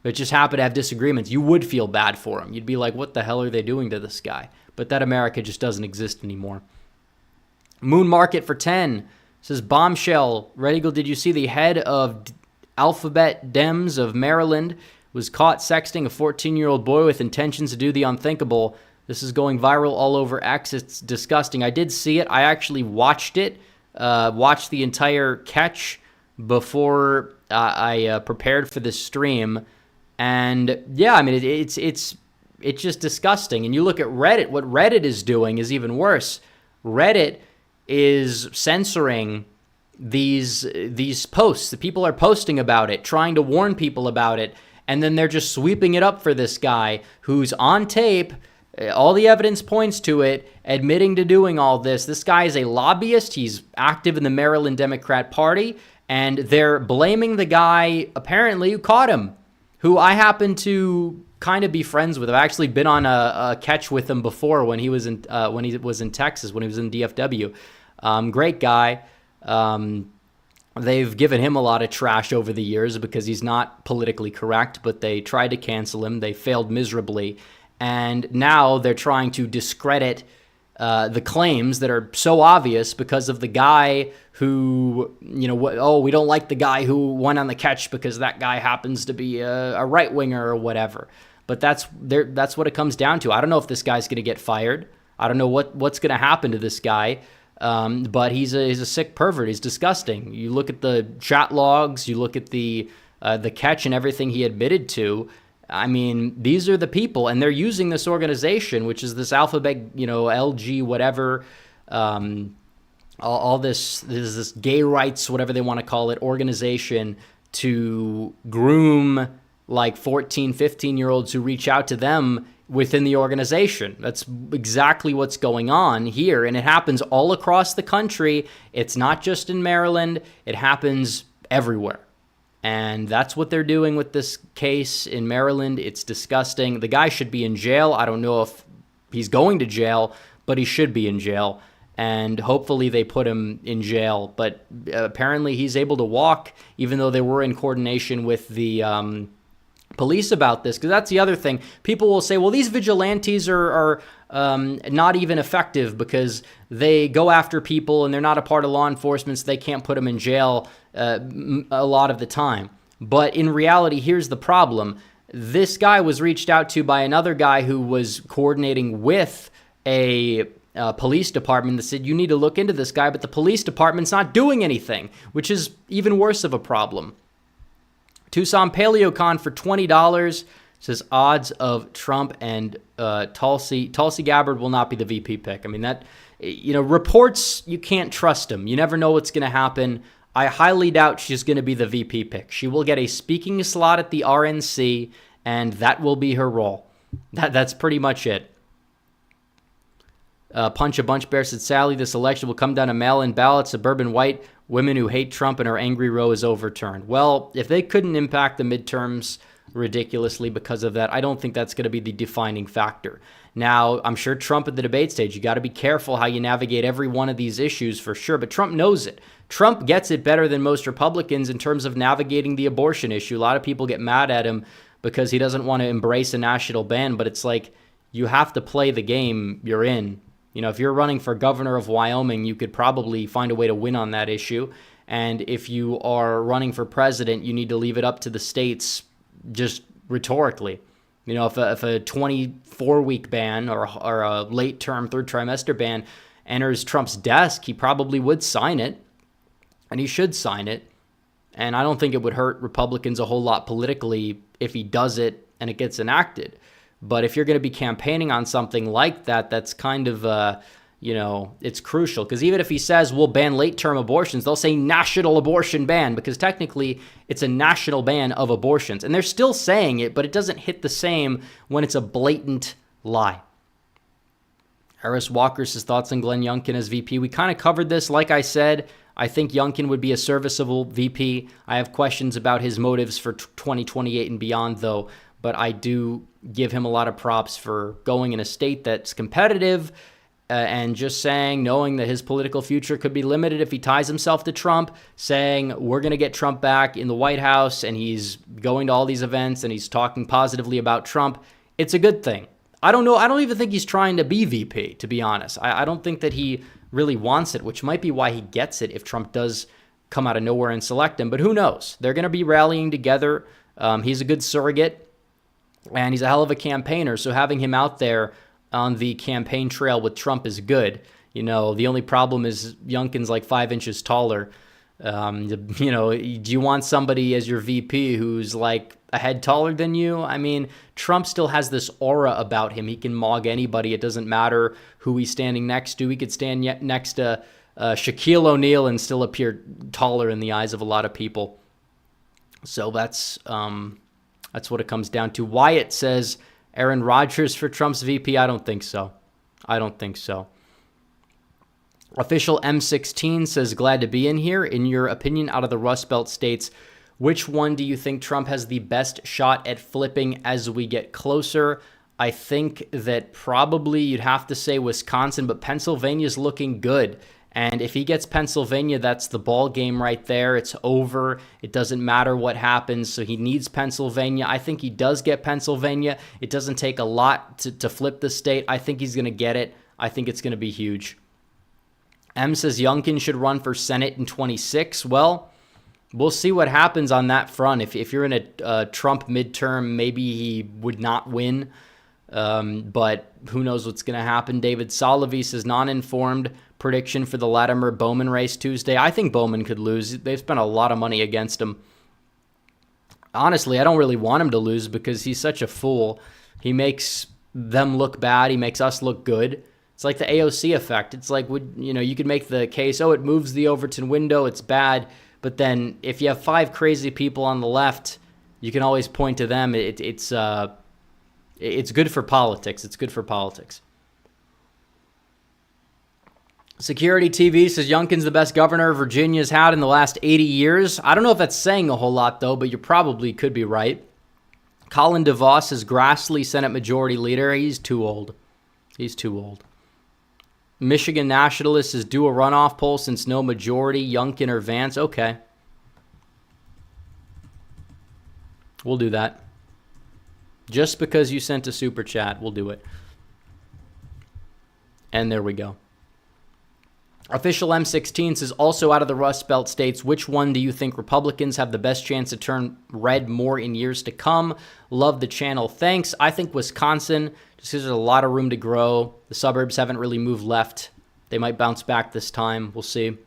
S3: but just happened to have disagreements, you would feel bad for him. You'd be like, what the hell are they doing to this guy? But that America just doesn't exist anymore. Moon Market for 10 says, bombshell. Red Eagle, did you see the head of Alphabet Dems of Maryland was caught sexting a 14-year-old boy with intentions to do the unthinkable? This is going viral all over X. It's disgusting. I did see it. I actually watched it, watched the entire catch before I prepared for this stream. And yeah, I mean, it's just disgusting. And you look at Reddit, what Reddit is doing is even worse. Reddit is censoring these posts. The people are posting about it, trying to warn people about it, and then they're just sweeping it up for this guy who's on tape. All the evidence points to it, admitting to doing all this. This guy is a lobbyist. He's active in the Maryland Democrat Party, and they're blaming the guy, apparently, who caught him, who I happen to kind of be friends with. I've actually been on a catch with him before when he was in Texas, when he was in DFW. Great guy. They've given him a lot of trash over the years because he's not politically correct, but they tried to cancel him. They failed miserably. And now they're trying to discredit the claims that are so obvious because of the guy who, we don't like the guy who went on the catch because that guy happens to be a right-winger or whatever. But that's what it comes down to. I don't know if this guy's going to get fired. I don't know what's going to happen to this guy. But he's a sick pervert. He's disgusting. You look at the chat logs, you look at the catch and everything he admitted to. I mean, these are the people, and they're using this organization, which is this Alphabet, LG, whatever, all this gay rights, whatever they want to call it, organization to groom like 14, 15-year-olds who reach out to them within the organization. That's exactly what's going on here, and it happens all across the country. It's not just in Maryland. It happens everywhere. And that's what they're doing with this case in Maryland. It's disgusting. The guy should be in jail. I don't know if he's going to jail, but he should be in jail. And hopefully they put him in jail. But apparently he's able to walk, even though they were in coordination with the police about this. Because that's the other thing. People will say, well, these vigilantes are not even effective because they go after people and they're not a part of law enforcement, so they can't put them in jail a lot of the time. But in reality, here's the problem. This guy was reached out to by another guy who was coordinating with a police department that said, you need to look into this guy, but the police department's not doing anything, which is even worse of a problem. Tucson PaleoCon for $20 says odds of Trump and Tulsi Gabbard will not be the VP pick. I mean, that, reports, you can't trust them. You never know what's going to happen. I highly doubt she's going to be the VP pick. She will get a speaking slot at the RNC, and that will be her role. That's pretty much it. Punch a Bunch Bear said, Sally, this election will come down to mail-in ballots, suburban white women who hate Trump, and our angry row is overturned. Well, if they couldn't impact the midterms ridiculously because of that, I don't think that's going to be the defining factor. Now, I'm sure Trump at the debate stage, you got to be careful how you navigate every one of these issues for sure, but Trump knows it. Trump gets it better than most Republicans in terms of navigating the abortion issue. A lot of people get mad at him because he doesn't want to embrace a national ban, but it's like you have to play the game you're in. If you're running for governor of Wyoming, you could probably find a way to win on that issue. And if you are running for president, you need to leave it up to the states just rhetorically. If a 24-week ban or a late-term third trimester ban enters Trump's desk, he probably would sign it, and he should sign it. And I don't think it would hurt Republicans a whole lot politically if he does it and it gets enacted. But if you're going to be campaigning on something like that, that's kind of, it's crucial. Because even if he says we'll ban late-term abortions, they'll say national abortion ban because technically it's a national ban of abortions. And they're still saying it, but it doesn't hit the same when it's a blatant lie. Harris Walker says thoughts on Glenn Youngkin as VP. We kind of covered this. Like I said, I think Youngkin would be a serviceable VP. I have questions about his motives for 2028 and beyond, though. But I do give him a lot of props for going in a state that's competitive and just saying, knowing that his political future could be limited if he ties himself to Trump, saying we're going to get Trump back in the White House, and he's going to all these events and he's talking positively about Trump. It's a good thing. I don't know. I don't even think he's trying to be VP, to be honest. I don't think that he really wants it, which might be why he gets it if Trump does come out of nowhere and select him. But who knows? They're going to be rallying together. He's a good surrogate, and he's a hell of a campaigner. So having him out there on the campaign trail with Trump is good. You know, the only problem is Youngkin's like 5 inches taller. You know, do you want somebody as your VP who's like a head taller than you? I mean, Trump still has this aura about him. He can mog anybody. It doesn't matter who he's standing next to. He could stand next to Shaquille O'Neal and still appear taller in the eyes of a lot of people. So that's what it comes down to. Wyatt says Aaron Rodgers for Trump's VP. I don't think so. I don't think so. Official M16 says, glad to be in here. In your opinion, out of the Rust Belt states, which one do you think Trump has the best shot at flipping as we get closer? I think that probably you'd have to say Wisconsin, but Pennsylvania's looking good. And if he gets Pennsylvania, that's the ball game right there. It's over. It doesn't matter what happens. So he needs Pennsylvania. I think he does get Pennsylvania. It doesn't take a lot to flip the state. I think he's going to get it. I think it's going to be huge. M says Youngkin should run for Senate in 26. Well, we'll see what happens on that front. If you're in a Trump midterm, maybe he would not win. But who knows what's going to happen. David Solovey says non-informed prediction for the Latimer-Bowman race Tuesday. I think Bowman could lose. They've spent a lot of money against him. Honestly, I don't really want him to lose because he's such a fool. He makes them look bad. He makes us look good. It's like the AOC effect. It's like, you could make the case, it moves the Overton window, it's bad. But then if you have 5 crazy people on the left, you can always point to them. It's good for politics. It's good for politics. Security TV says Youngkin's the best governor Virginia's had in the last 80 years. I don't know if that's saying a whole lot, though, but you probably could be right. Colin DeVos is Grassley Senate Majority Leader. He's too old. He's too old. Michigan Nationalists says do a runoff poll since no majority, Youngkin or Vance. Okay. We'll do that. Just because you sent a super chat, we'll do it. And there we go. Official M16 says also out of the Rust Belt states, which one do you think Republicans have the best chance to turn red more in years to come? Love the channel. Thanks. I think Wisconsin, just because there's a lot of room to grow. The suburbs haven't really moved left. They might bounce back this time. We'll see.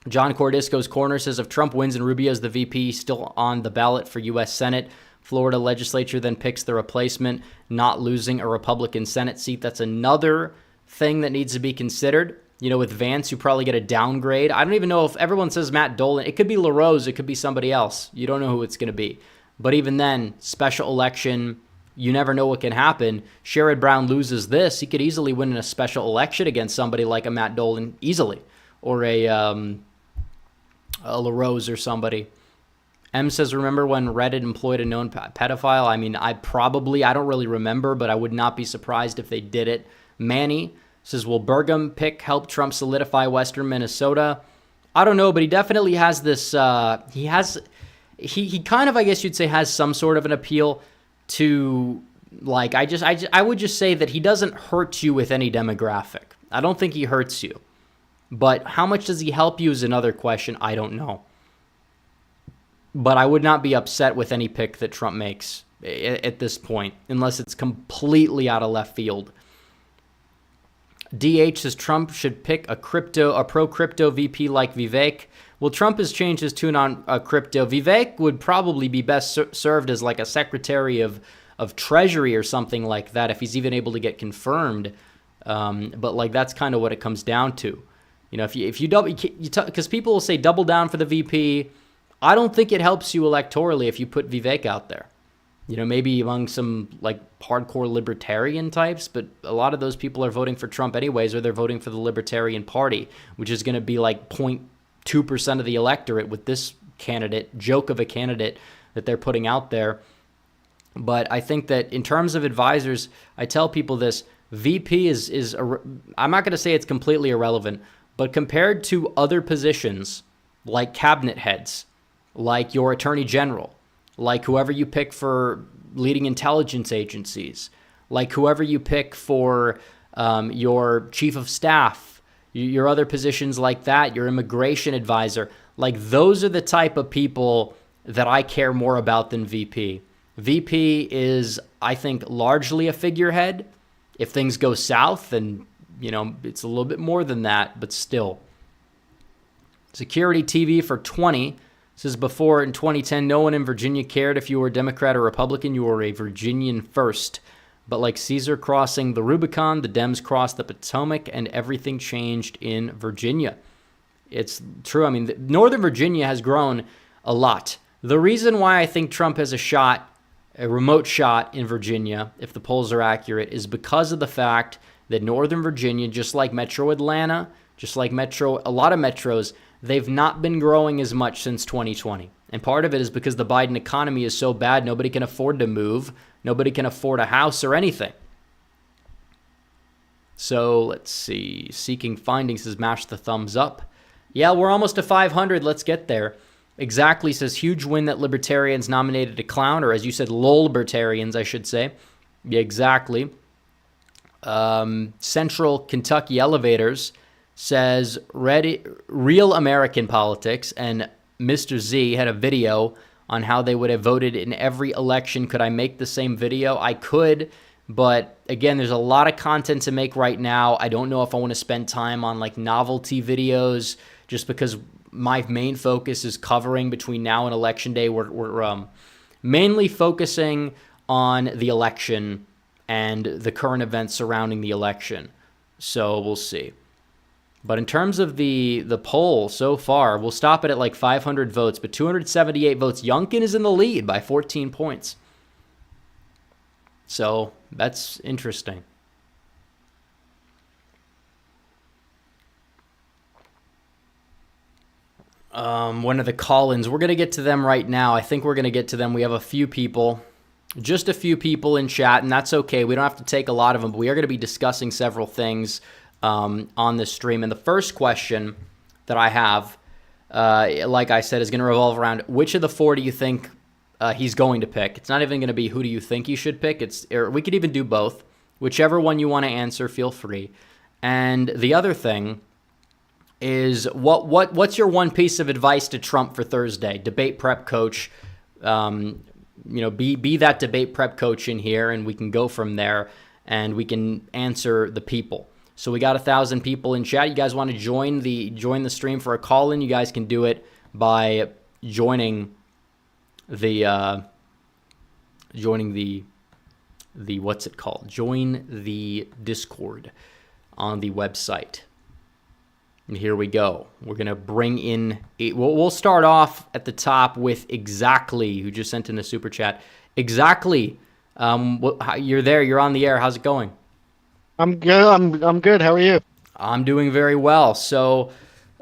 S3: John Cordisco's Corner says if Trump wins and Rubio's the VP, still on the ballot for U.S. Senate, Florida legislature then picks the replacement, not losing a Republican Senate seat. That's another thing that needs to be considered. With Vance, you probably get a downgrade. I don't even know if everyone says Matt Dolan. It could be LaRose. It could be somebody else. You don't know who it's going to be. But even then, special election, you never know what can happen. Sherrod Brown loses this. He could easily win in a special election against somebody like a Matt Dolan, easily. Or a LaRose or somebody. M says, remember when Reddit employed a known pedophile? I mean, I don't really remember, but I would not be surprised if they did it. Manny says, will Burgum pick help Trump solidify Western Minnesota? I don't know, but he definitely has this, he kind of, I guess you'd say, has some sort of an appeal to, like, I would just say that he doesn't hurt you with any demographic. I don't think he hurts you. But how much does he help you is another question. I don't know. But I would not be upset with any pick that Trump makes at this point, unless it's completely out of left field. DH says Trump should pick a pro-crypto VP like Vivek. Well, Trump has changed his tune on crypto. Vivek would probably be best served as like a secretary of treasury or something like that if he's even able to get confirmed. But like that's kind of what it comes down to. If you double, because people will say double down for the VP. I don't think it helps you electorally if you put Vivek out there. maybe among some like hardcore libertarian types, but a lot of those people are voting for Trump anyways, or they're voting for the Libertarian Party, which is going to be like 0.2% of the electorate with this joke of a candidate that they're putting out there. But I think that in terms of advisors, I tell people this, VP I'm not going to say it's completely irrelevant, but compared to other positions like cabinet heads, like your attorney general, like whoever you pick for leading intelligence agencies, like whoever you pick for your chief of staff, your other positions like that, your immigration advisor, like those are the type of people that I care more about than VP. VP is, I think, largely a figurehead. If things go south, then, it's a little bit more than that, but still. Security TV for 20 says before in 2010, no one in Virginia cared if you were Democrat or Republican. You were a Virginian first. But like Caesar crossing the Rubicon, the Dems crossed the Potomac, and everything changed in Virginia. It's true. I mean, Northern Virginia has grown a lot. The reason why I think Trump has a remote shot in Virginia, if the polls are accurate, is because of the fact that Northern Virginia, just like Metro Atlanta, just like a lot of metros, they've not been growing as much since 2020. And part of it is because the Biden economy is so bad, nobody can afford to move. Nobody can afford a house or anything. So let's see. Seeking Findings says mash the thumbs up. Yeah, we're almost to 500. Let's get there. Exactly says huge win that libertarians nominated a clown, or as you said, libertarians, I should say. Yeah, exactly. Central Kentucky Elevators says real American politics, and Mr. Z had a video on how they would have voted in every election. Could I make the same video? I could, but again, there's a lot of content to make right now. I don't know if I want to spend time on like novelty videos, just because my main focus is covering between now and election day. We're mainly focusing on the election and the current events surrounding the election. So we'll see. But in terms of the poll so far, we'll stop it at like 500 votes, but 278 votes. Youngkin is in the lead by 14 points. So that's interesting. One of the call-ins, we're going to get to them right now. I think we're going to get to them. We have a few people, just a few people in chat, and that's okay. We don't have to take a lot of them, but we are going to be discussing several things on this stream. And the first question that I have, like I said, is going to revolve around which of the four do you think he's going to pick? It's not even going to be who do you think you should pick. Or we could even do both. Whichever one you want to answer, feel free. And the other thing is what's your one piece of advice to Trump for Thursday? Debate prep coach. Be that debate prep coach in here, and we can go from there, and we can answer the people. So we got 1,000 people in chat. You guys want to join the stream for a call-in? You guys can do it by joining the what's it called? Join the Discord on the website. And here we go. We're gonna bring in. We'll start off at the top with Exactly, who just sent in a super chat. Exactly, you're there. You're on the air. How's it going?
S4: I'm good. I'm good. How are you?
S3: I'm doing very well. So,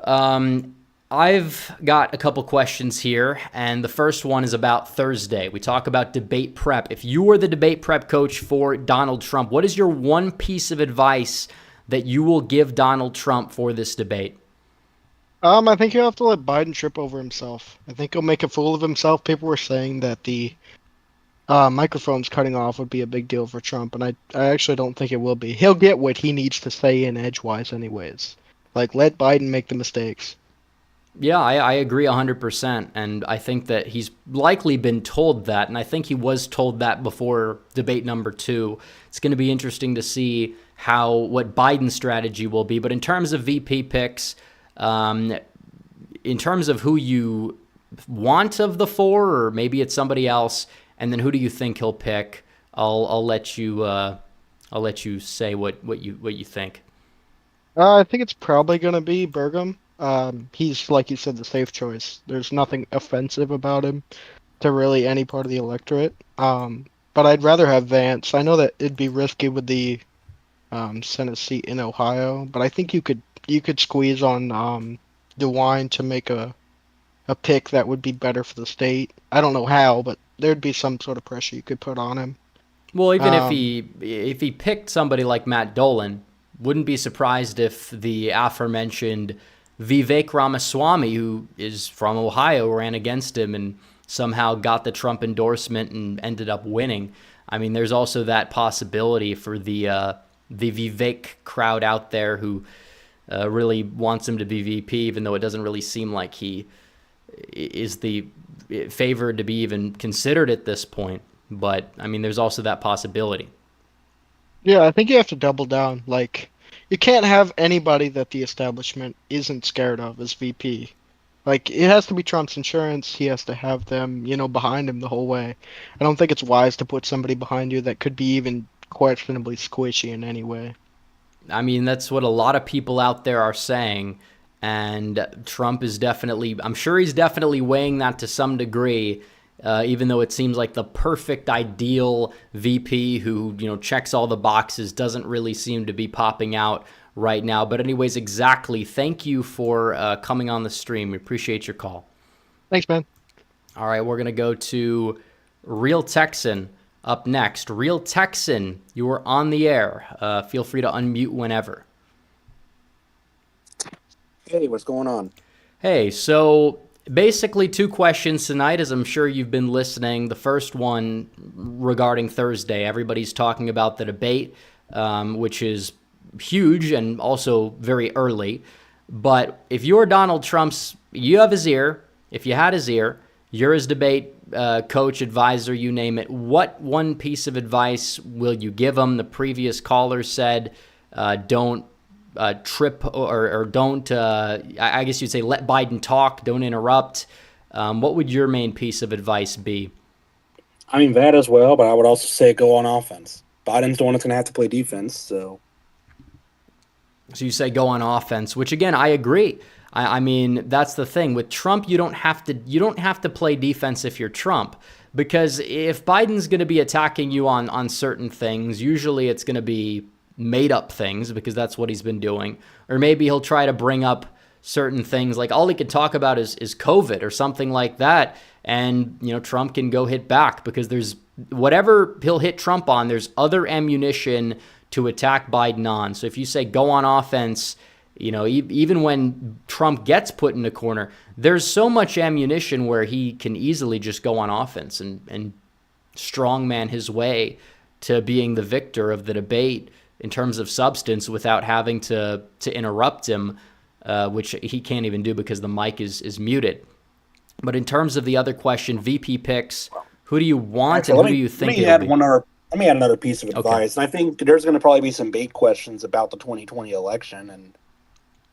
S3: I've got a couple questions here, and the first one is about Thursday. We talk about debate prep. If you were the debate prep coach for Donald Trump, what is your one piece of advice that you will give Donald Trump for this debate?
S4: I think you have to let Biden trip over himself. I think he'll make a fool of himself. People were saying that the microphones cutting off would be a big deal for Trump, and I actually don't think it will be. He'll get what he needs to say in edgewise anyways. Like, let Biden make the mistakes.
S3: Yeah, I agree 100%, and I think that he's likely been told that, and I think he was told that before debate number 2. It's going to be interesting to see what Biden's strategy will be. But in terms of VP picks, in terms of who you want of the four, or maybe it's somebody else, and then who do you think he'll pick? I'll let you say what you think.
S4: I think it's probably gonna be Burgum. He's, like you said, the safe choice. There's nothing offensive about him to really any part of the electorate. But I'd rather have Vance. I know that it'd be risky with the Senate seat in Ohio, but I think you could squeeze on DeWine to make a pick that would be better for the state. I don't know how, but there'd be some sort of pressure you could put on him.
S3: Well, even
S4: Um,
S3: if he picked somebody like Matt Dolan, wouldn't be surprised if the aforementioned Vivek Ramaswamy, who is from Ohio, ran against him and somehow got the Trump endorsement and ended up winning. I mean, there's also that possibility for the Vivek crowd out there who really wants him to be VP, even though it doesn't really seem like he is the favored to be even considered at this point. But I mean, there's also that possibility.
S4: yeah, I think you have to double down. Like, you can't have anybody that the establishment isn't scared of as VP. Like, it has to be Trump's insurance. He has to have them, behind him the whole way. I don't think it's wise to put somebody behind you that could be even questionably squishy in any way.
S3: I mean, that's what a lot of people out there are saying. And Trump is definitely, I'm sure he's definitely weighing that to some degree, even though it seems like the perfect ideal VP who, checks all the boxes doesn't really seem to be popping out right now. But anyways, exactly. Thank you for coming on the stream. We appreciate your call.
S4: Thanks, man.
S3: All right, we're going to go to Real Texan up next. Real Texan, you are on the air. Feel free to unmute whenever.
S5: Hey, what's going on?
S3: Hey, so basically two questions tonight, as I'm sure you've been listening. The first one regarding Thursday. Everybody's talking about the debate, which is huge and also very early. But if you're Donald Trump's, you have his ear. If you had his ear, you're his debate coach, advisor, you name it. What one piece of advice will you give him? The previous caller said, don't trip or don't, I guess you'd say, let Biden talk, don't interrupt. What would your main piece of advice be?
S5: I mean, that as well, but I would also say go on offense. Biden's the one that's going to have to play defense, so.
S3: So you say go on offense, which again, I agree. I mean, that's the thing with Trump. You don't have to play defense if you're Trump, because if Biden's going to be attacking you on certain things, usually it's going to be made up things because that's what he's been doing. Or maybe he'll try to bring up certain things like all he can talk about is COVID or something like that. And, Trump can go hit back because there's whatever he'll hit Trump on, there's other ammunition to attack Biden on. So if you say go on offense, even when Trump gets put in a corner, there's so much ammunition where he can easily just go on offense and strongman his way to being the victor of the debate in terms of substance without having to interrupt him, which he can't even do because the mic is muted. But in terms of the other question, VP picks, who do you want and who do you think it'll be?
S5: Let me add another piece of advice. And I think there's going to probably be some bait questions about the 2020 election, and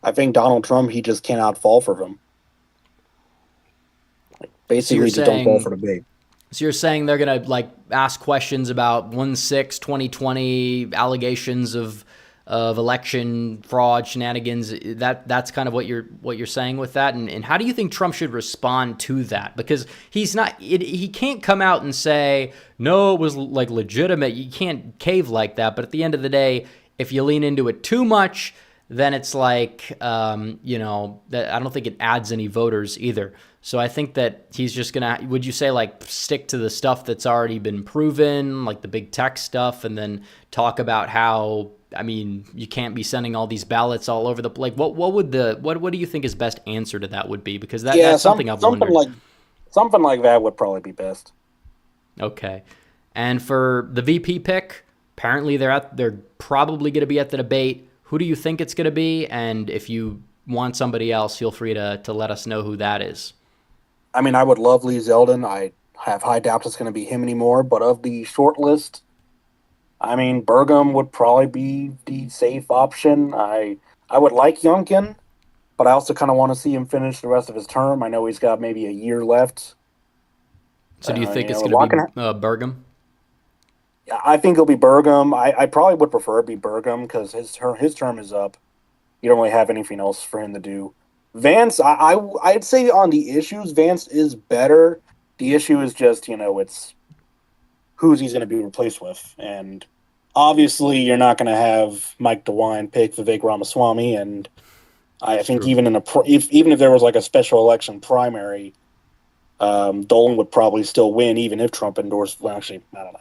S5: I think Donald Trump, he just cannot fall for them. Basically, just don't fall for the bait.
S3: So you're saying they're going to ask questions about 1/6, 2020 allegations of election fraud, shenanigans. That's kind of what you're saying with that. And how do you think Trump should respond to that? Because he can't come out and say, no, it was legitimate. You can't cave like that. But at the end of the day, if you lean into it too much, then it's that I don't think it adds any voters either. So I think that he's just going to, would you say stick to the stuff that's already been proven, like the big tech stuff, and then talk about how, you can't be sending all these ballots all over the place. What do you think his best answer to that would be? Because that's something I've wondered.
S5: Something like that would probably be best.
S3: Okay. And for the VP pick, apparently they're probably going to be at the debate. Who do you think it's going to be? And if you want somebody else, feel free to let us know who that is.
S5: I mean, I would love Lee Zeldin. I have high doubts it's going to be him anymore. But of the short list, Burgum would probably be the safe option. I would like Youngkin, but I also kind of want to see him finish the rest of his term. I know he's got maybe a year left.
S3: So do you think it's going to be Burgum?
S5: I think it'll be Burgum. I probably would prefer it be Burgum because his term is up. You don't really have anything else for him to do. Vance, I'd say on the issues, Vance is better. The issue is just, who's he's going to be replaced with. And obviously, you're not going to have Mike DeWine pick Vivek Ramaswamy. And I think
S3: true.
S5: even even if there was like a special election primary, Dolan would probably still win, even if Trump endorsed. Well, actually, I don't know.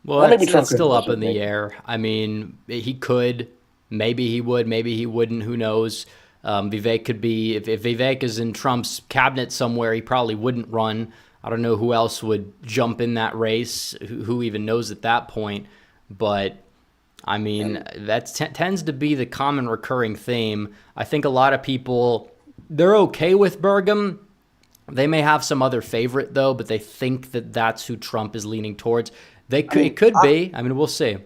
S3: Well,
S5: Maybe Trump
S3: that's
S5: could
S3: still
S5: endorse
S3: up in the
S5: Vivek.
S3: air. I mean, he could. Maybe he would. Maybe he wouldn't. Who knows? Vivek could be. If Vivek is in Trump's cabinet somewhere, he probably wouldn't run. I don't know who else would jump in that race. Who even knows at that point? But I mean, that tends to be the common recurring theme. I think a lot of people, they're okay with Burgum. They may have some other favorite though, but they think that that's who Trump is leaning towards. It could be. I mean, we'll see.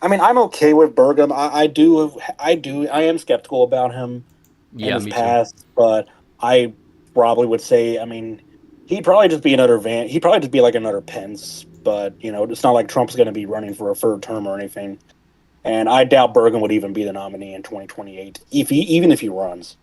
S5: I mean, I'm okay with Burgum. I am skeptical about him in
S3: Yeah,
S5: his
S3: me too.
S5: past, but I probably would say, I mean, he'd probably just be another He'd probably just be like another Pence, but it's not like Trump's going to be running for a third term or anything. And I doubt Burgum would even be the nominee in 2028, even if he runs.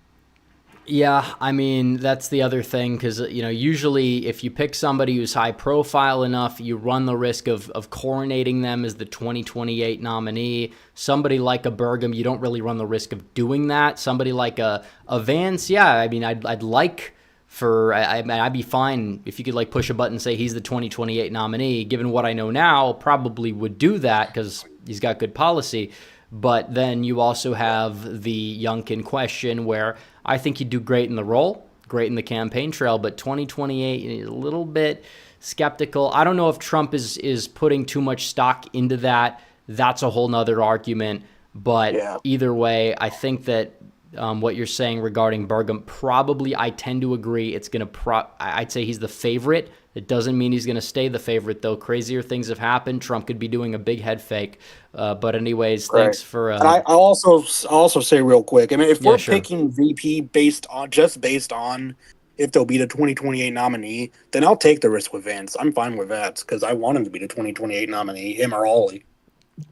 S3: Yeah, I mean, that's the other thing because, usually if you pick somebody who's high profile enough, you run the risk of coronating them as the 2028 nominee. Somebody like a Burgum, you don't really run the risk of doing that. Somebody like a Vance, yeah, I mean, I'd like I'd be fine if you could like push a button and say he's the 2028 nominee. Given what I know now, probably would do that because he's got good policy. But then you also have the Youngkin question where I think he'd do great in the role, great in the campaign trail, but 2028, a little bit skeptical. I don't know if Trump is putting too much stock into that. That's a whole nother argument. But
S5: Yeah.
S3: either way, I think that what you're saying regarding Burgum, probably I tend to agree. It's going to I'd say he's the favorite. It doesn't mean he's going to stay the favorite, though. Crazier things have happened. Trump could be doing a big head fake. But anyways,
S5: Right.
S3: thanks for...
S5: And I'll also say real quick, I mean, if
S3: Yeah,
S5: we're
S3: sure.
S5: picking VP based on if they'll be the 2028 nominee, then I'll take the risk with Vance. I'm fine with that because I want him to be the 2028 nominee, him or Ollie.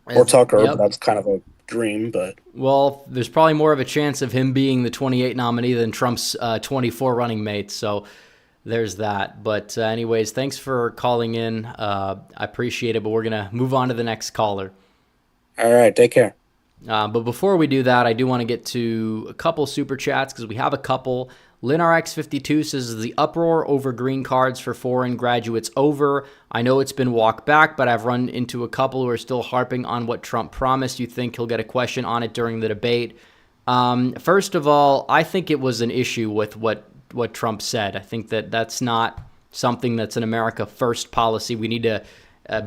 S5: Or Tucker, but
S3: Yep.
S5: that's kind of a dream. But
S3: Well, there's probably more of a chance of him being the 28 nominee than Trump's 24 running mate. So there's that. But anyways, thanks for calling in. I appreciate it, but we're going to move on to the next caller.
S5: all right, take care.
S3: But before we do that, I do want to get to a couple super chats because we have a couple. LinRx52 says the uproar over green cards for foreign graduates over. I know it's been walked back, but I've run into a couple who are still harping on what Trump promised. You think he'll get a question on it during the debate? First of all, I think it was an issue with what Trump said. I think that's not something that's an America First policy. We need to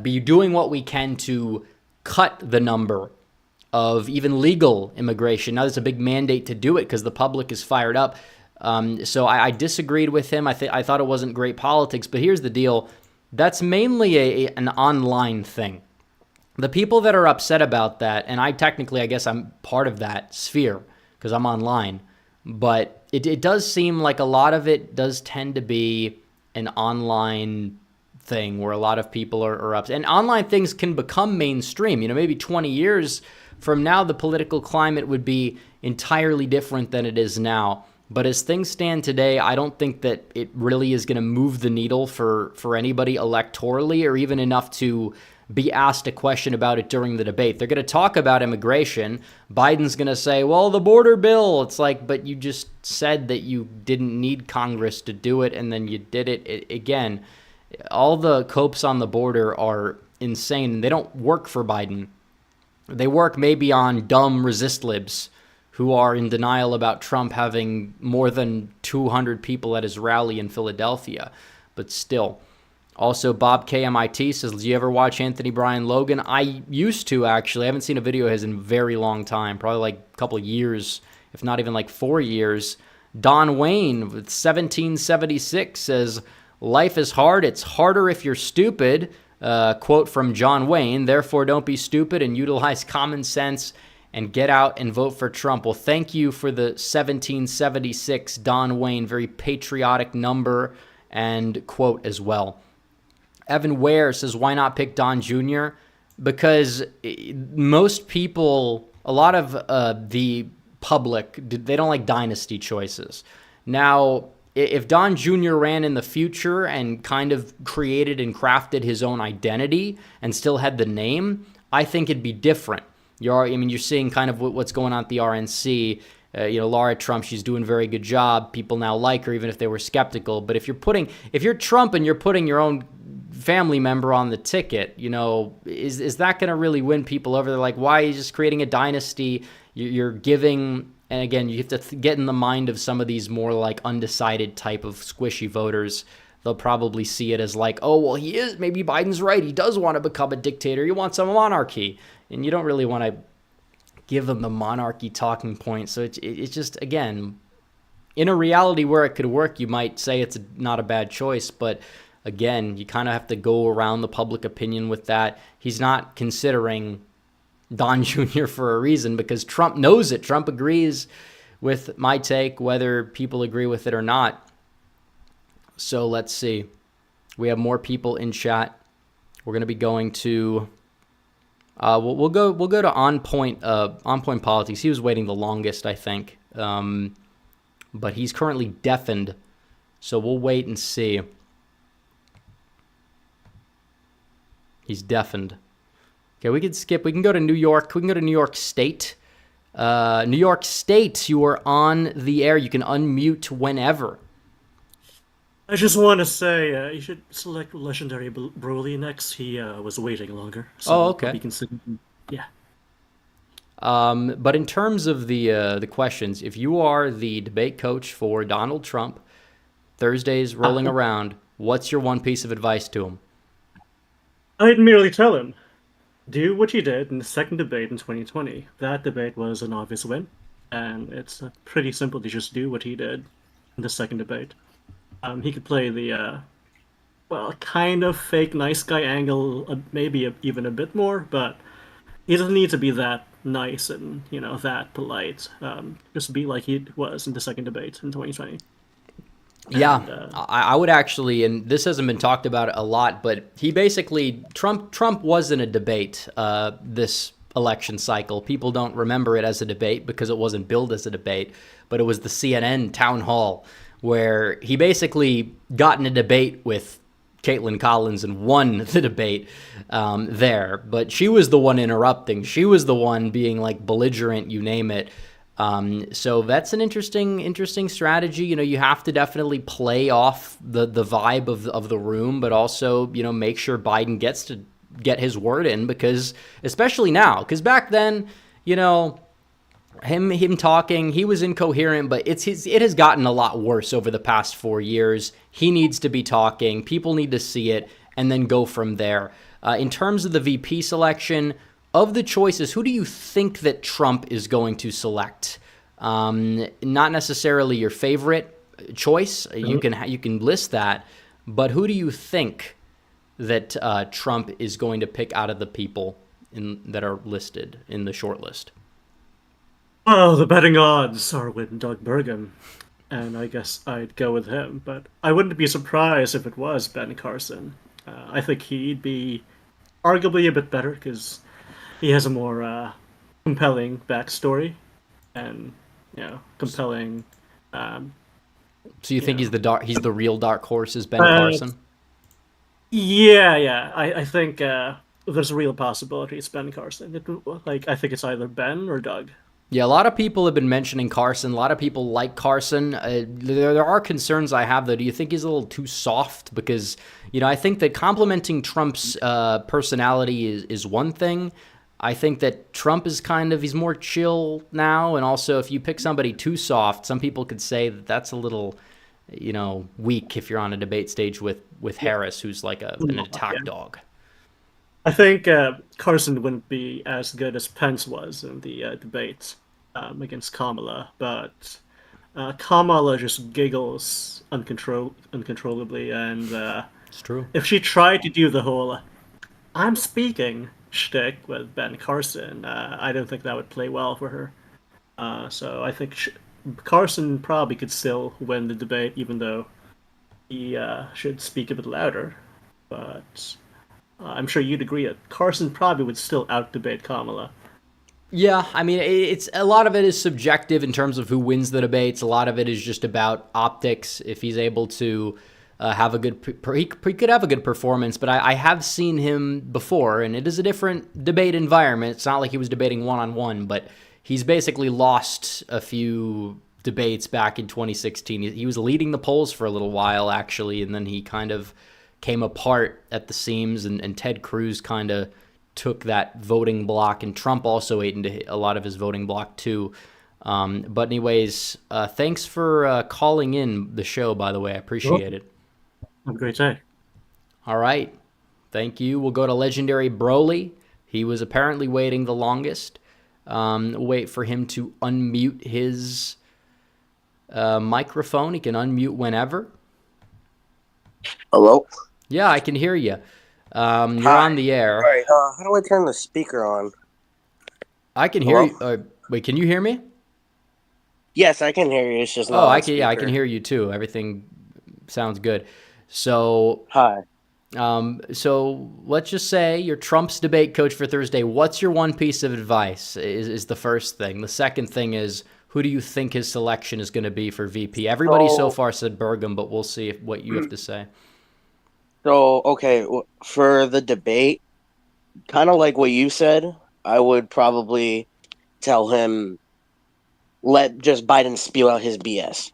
S3: be doing what we can to cut the number of even legal immigration. Now there's a big mandate to do it because the public is fired up. So I disagreed with him. I thought it wasn't great politics. But here's the deal. That's mainly an online thing. The people that are upset about that, and I guess I'm part of that sphere because I'm online. But it does seem like a lot of it does tend to be an online thing where a lot of people are upset. And online things can become mainstream. Maybe 20 years from now, the political climate would be entirely different than it is now. But as things stand today, I don't think that it really is going to move the needle for anybody electorally or even enough to be asked a question about it during the debate. They're going to talk about immigration. Biden's going to say, well, the border bill. It's like, but you just said that you didn't need Congress to do it, and then you did it. Again, all the copes on the border are insane. They don't work for Biden. They work maybe on dumb resist libs who are in denial about Trump having more than 200 people at his rally in Philadelphia. But still. Also, Bob KMIT says, do you ever watch Anthony Bryan Logan? I used to, actually. I haven't seen a video of his in a very long time, probably like a couple of years, if not even like 4 years. Don Wayne with 1776 says, life is hard. It's harder if you're stupid. Quote from John Wayne, therefore don't be stupid and utilize common sense and get out and vote for Trump. Well, thank you for the 1776, Don Wayne. Very patriotic number and quote as well. Evan Ware says, why not pick Don Jr.? Because most people, a lot of the public, they don't like dynasty choices. Now, if Don Jr. ran in the future and kind of created and crafted his own identity and still had the name, I think it'd be different. You're seeing kind of what's going on at the RNC. Laura Trump, she's doing a very good job. People now like her, even if they were skeptical. But if you're Trump and you're putting your own family member on the ticket, is that going to really win people over? They're like, why are you just creating a dynasty? You're giving, and again, you have to get in the mind of some of these more like undecided type of squishy voters. They'll probably see it as like, oh, well, maybe Biden's right. He does want to become a dictator. He wants a monarchy. And you don't really want to give them the monarchy talking point. So it's just, again, in a reality where it could work, you might say it's not a bad choice. But again, you kind of have to go around the public opinion with that. He's not considering Don Jr. for a reason because Trump knows it. Trump agrees with my take, whether people agree with it or not. So let's see. We have more people in chat. We're going to be going to... we'll go to on point politics. He was waiting the longest, I think, but he's currently deafened, so we'll wait and see. He's deafened. Okay, we can skip. We can go to New York. We can go to New York State. New York State, you are on the air. You can unmute whenever.
S6: I just want to say you should select Legendary Broly next. He was waiting longer. So
S3: okay.
S6: We can yeah.
S3: But in terms of the questions, if you are the debate coach for Donald Trump, Thursday's rolling around, what's your one piece of advice to him?
S6: I'd merely tell him, do what you did in the second debate in 2020. That debate was an obvious win, and it's pretty simple to just do what he did in the second debate. He could play the, kind of fake nice guy angle, maybe even a bit more, but he doesn't need to be that nice and, that polite. Just be like he was in the second debate in 2020.
S3: Yeah, I would actually, and this hasn't been talked about a lot, but he basically, Trump was in a debate this election cycle. People don't remember it as a debate because it wasn't billed as a debate, but it was the CNN town hall where he basically got in a debate with Caitlin Collins and won the debate there. But she was the one interrupting. She was the one being like belligerent, you name it. So that's an interesting strategy. You have to definitely play off the vibe of the room, but also, make sure Biden gets to get his word in because especially now, because back then, him talking, he was incoherent, but it has gotten a lot worse over the past 4 years. He needs to be talking. People need to see it and then go from there. In terms of the VP selection, of the choices, who do you think that Trump is going to select? Not necessarily your favorite choice. Mm-hmm. You can list that, but who do you think that Trump is going to pick out of the people that are listed in the short list?
S6: Well, the betting odds are with Doug Burgum, and I guess I'd go with him. But I wouldn't be surprised if it was Ben Carson. I think he'd be arguably a bit better because he has a more compelling backstory and compelling.
S3: So you think he's the real dark horse is Ben Carson?
S6: Yeah. I think there's a real possibility it's Ben Carson. I think it's either Ben or Doug.
S3: Yeah, a lot of people have been mentioning Carson. A lot of people like Carson. There are concerns I have, though. Do you think he's a little too soft? Because, I think that complimenting Trump's personality is one thing. I think that Trump is he's more chill now. And also, if you pick somebody too soft, some people could say that that's a little, weak if you're on a debate stage with Harris, who's like an attack dog.
S6: I think Carson wouldn't be as good as Pence was in the debate against Kamala, but Kamala just giggles uncontrollably, and
S3: it's true.
S6: If she tried to do the whole "I'm speaking" shtick with Ben Carson, I don't think that would play well for her. So I think Carson probably could still win the debate, even though he should speak a bit louder, but. I'm sure you'd agree that Carson probably would still out-debate Kamala.
S3: Yeah, I mean, it's a lot of it is subjective in terms of who wins the debates. A lot of it is just about optics. If he's able to have a good, he could have a good performance. But I have seen him before, and it is a different debate environment. It's not like he was debating one-on-one, but he's basically lost a few debates back in 2016. He was leading the polls for a little while, actually, and then he kind of came apart at the seams, and Ted Cruz kind of took that voting block, and Trump also ate into a lot of his voting block too. But anyways, thanks for calling in the show, by the way. I appreciate it.
S6: Have a great day.
S3: All right. Thank you. We'll go to Legendary Broly. He was apparently waiting the longest. Wait for him to unmute his microphone. He can unmute whenever.
S7: Hello?
S3: Yeah, I can hear you. You're
S7: Hi.
S3: on the air.
S7: All right, how do I turn the speaker on?
S3: I can hear
S7: Hello?
S3: you. Wait, can you hear me?
S7: Yes, I can hear you. It's just not
S3: Oh,
S7: on
S3: I can. Yeah, I can
S7: speaker.
S3: hear you too. Everything sounds good. So,
S7: Hi.
S3: so let's just say you're Trump's debate coach for Thursday. What's your one piece of advice? Is the first thing. The second thing is, who do you think his selection is going to be for VP? Everybody so
S7: So,
S3: far said Burgum, but we'll see what you have to say.
S7: okay, for the debate, kind of like what you said, I would probably tell him let just Biden spew out his BS.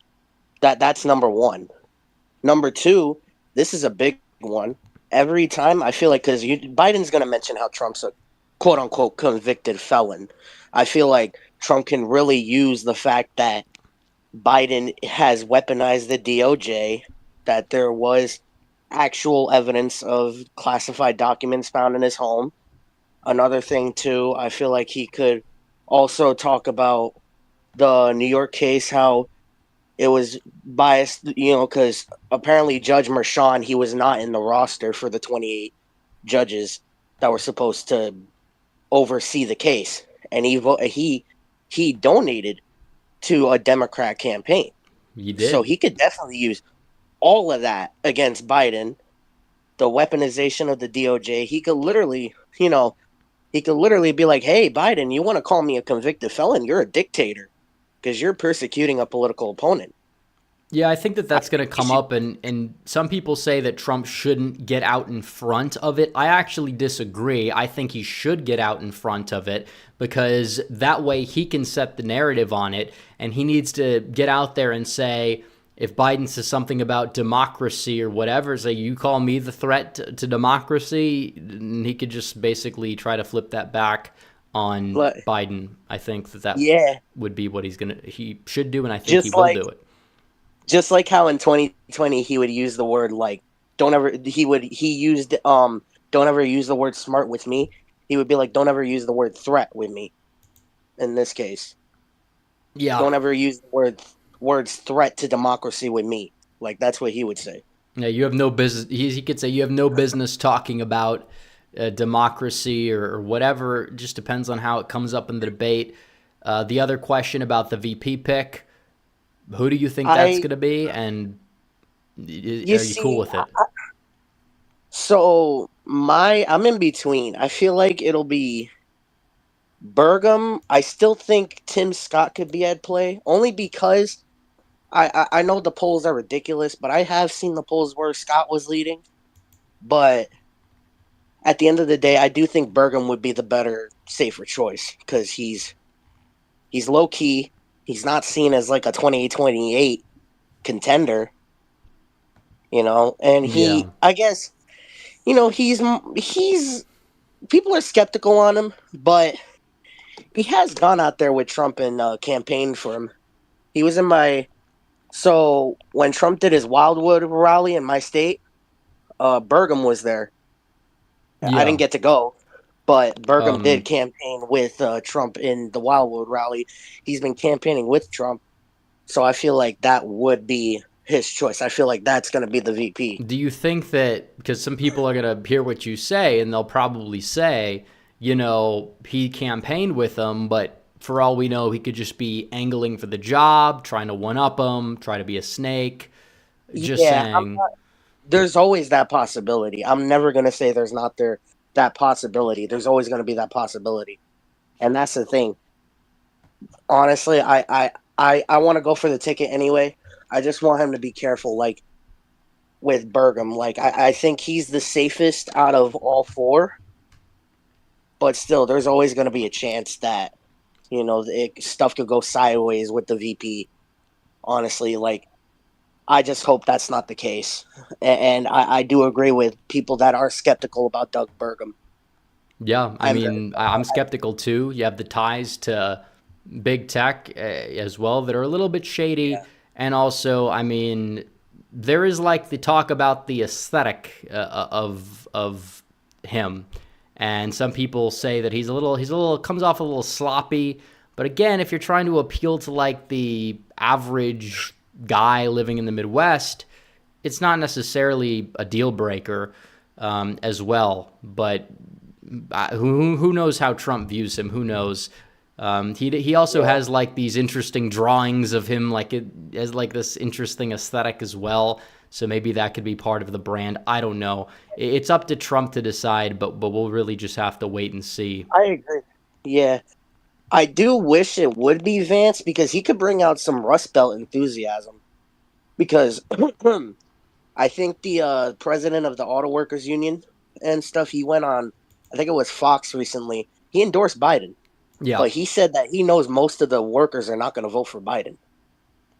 S7: That's number one. Number two, this is a big one. Every time I feel like because Biden's going to mention how Trump's a quote unquote convicted felon. I feel like Trump can really use the fact that Biden has weaponized the DOJ, that there was actual evidence of classified documents found in his home. Another thing, too, I feel like he could also talk about the New York case, how it was biased, because apparently Judge Merchan, he was not in the roster for the 28 judges that were supposed to oversee the case, and he donated to a Democrat campaign.
S3: You
S7: So
S3: did.
S7: he could definitely use all of that against Biden. The weaponization of the DOJ, he could literally be like, "Hey, Biden, you want to call me a convicted felon? You're a dictator because you're persecuting a political opponent."
S3: Yeah, I think that
S7: I
S3: that's going to
S7: think he
S3: come
S7: should.
S3: up, and some people say that Trump shouldn't get out in front of it. I actually disagree. I think he should get out in front of it because that way he can set the narrative on it, and he needs to get out there and say, if Biden says something about democracy or whatever, say, you call me the threat to democracy, and he could just basically try to flip that back on
S7: But
S3: Biden. I think that
S7: yeah,
S3: would be what he should do, and I think he
S7: just
S3: will do
S7: like
S3: it.
S7: just like how in 2020 he would use the word like don't ever he used don't ever use the word smart with me. He would be like don't ever use the word threat with me. In this case,
S3: Yeah.
S7: don't ever use the words threat to democracy with me. Like that's what he would say.
S3: Yeah, you have no business. He could say you have no business talking about democracy or whatever. It just depends on how it comes up in the debate. The other question about the VP pick, who do you think that's
S7: I
S3: going to be, and
S7: you
S3: are you cool
S7: see,
S3: with it?
S7: so I'm in between. I feel like it'll be Burgum. I still think Tim Scott could be at play only because I know the polls are ridiculous, but I have seen the polls where Scott was leading. But at the end of the day, I do think Burgum would be the better, safer choice because he's low key. He's not seen as like a 2028 contender, and
S3: Yeah.
S7: I guess, he's people are skeptical on him, but he has gone out there with Trump and campaigned for him. He was in so when Trump did his Wildwood rally in my state, Burgum was there. I didn't
S3: Yeah.
S7: get to go, but Burgum did
S3: Um,
S7: campaign with Trump in the Wildwood rally. He's been campaigning with Trump, so I feel like that would be his choice. I feel like that's going to be the VP.
S3: do you think that because some people are going to hear what you say and they'll probably say, he campaigned with them, but for all we know, he could just be angling for the job, trying to one up him, try to be a snake. Just
S7: Yeah,
S3: saying.
S7: there's always that possibility. I'm never going to say there's not that possibility. There's always going to be that possibility. And that's the thing. Honestly, I want to go for the ticket anyway. I just want him to be careful, like with Burgum. Like I think he's the safest out of all four, but still, there's always going to be a chance that stuff could go sideways with the VP. Honestly, like I just hope that's not the case. And I do agree with people that are skeptical about Doug Burgum.
S3: Yeah, I mean, I'm skeptical too. You have the ties to big tech as well that are a little bit shady.
S7: Yeah.
S3: And also, I mean, there is like the talk about the aesthetic of him. And some people say that he's a little comes off a little sloppy. But again, if you're trying to appeal to like the average guy living in the Midwest, it's not necessarily a deal breaker as well. But who knows how Trump views him? Who knows? He also has like these interesting drawings of him, like it has like this interesting aesthetic as well. So maybe that could be part of the brand. I don't know. It's up to Trump to decide, but we'll really just have to wait and see.
S7: I agree. Yeah. I do wish it would be Vance because he could bring out some Rust Belt enthusiasm. Because I think the president of the Auto Workers Union and stuff, he went on, I think it was Fox recently. He endorsed Biden.
S3: Yeah.
S7: But he said that he knows most of the workers are not going to vote for Biden.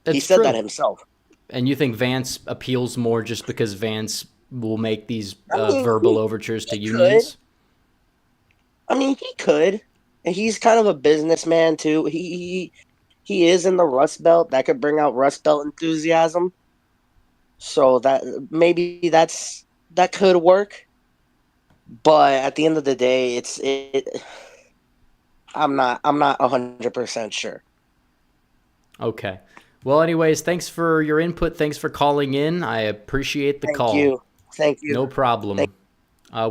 S7: He said
S3: true.
S7: that himself.
S3: And you think Vance appeals more just because Vance will make these verbal overtures to unions?
S7: I mean, he could. And he's kind of a businessman too. He is in the Rust Belt. That could bring out Rust Belt enthusiasm. So that maybe that could work. But at the end of the day, I'm not 100% sure.
S3: Okay. Well, anyways, thanks for your input. Thanks for calling in. I appreciate the call.
S7: Thank you.
S3: No problem.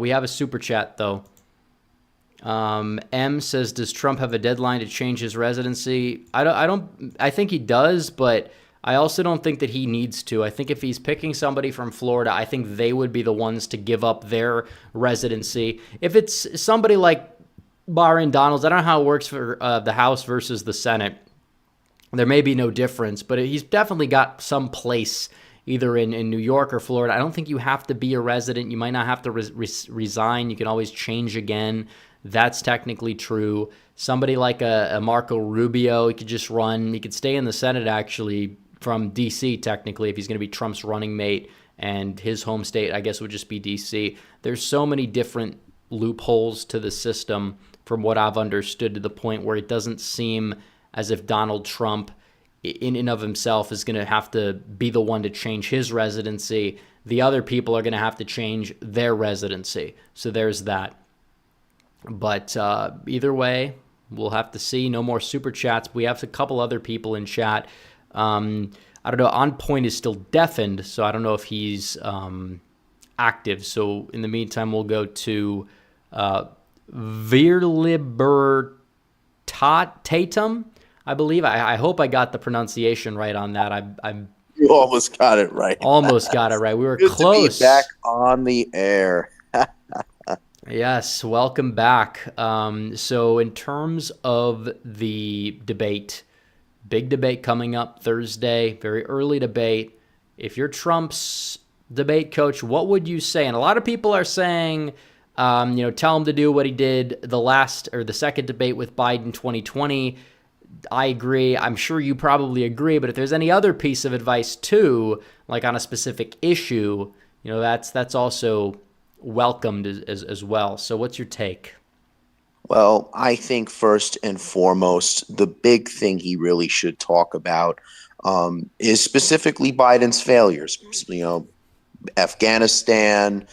S3: We have a super chat though. M says, "Does Trump have a deadline to change his residency?" I think he does, but I also don't think that he needs to. I think if he's picking somebody from Florida, I think they would be the ones to give up their residency. If it's somebody like Byron Donalds, I don't know how it works for the House versus the Senate. There may be no difference, but he's definitely got some place either in New York or Florida. I don't think you have to be a resident. You might not have to resign. You can always change again. That's technically true. Somebody like a Marco Rubio, he could just run. He could stay in the Senate, actually, from D.C., technically, if he's going to be Trump's running mate. And his home state, I guess, would just be D.C. There's so many different loopholes to the system from what I've understood to the point where it doesn't seem as if Donald Trump in and of himself is going to have to be the one to change his residency. The other people are going to have to change their residency. So there's that. But either way, we'll have to see. No more super chats. We have a couple other people in chat. I don't know. On Point is still deafened, so I don't know if he's active. So in the meantime, we'll go to Virlibertatum, I believe. I hope I got the pronunciation right on that. I'm
S8: You almost got it right.
S3: Almost got it right. We were
S8: Good
S3: close.
S8: to be back on the air.
S3: Yes, welcome back. So in terms of the debate, big debate coming up Thursday, very early debate. If you're Trump's debate coach, what would you say? And a lot of people are saying, tell him to do what he did the second debate with Biden 2020. I agree. I'm sure you probably agree. But if there's any other piece of advice too, like on a specific issue, that's also welcomed as well. So what's your take?
S8: Well, I think first and foremost, the big thing he really should talk about is specifically Biden's failures. Afghanistan,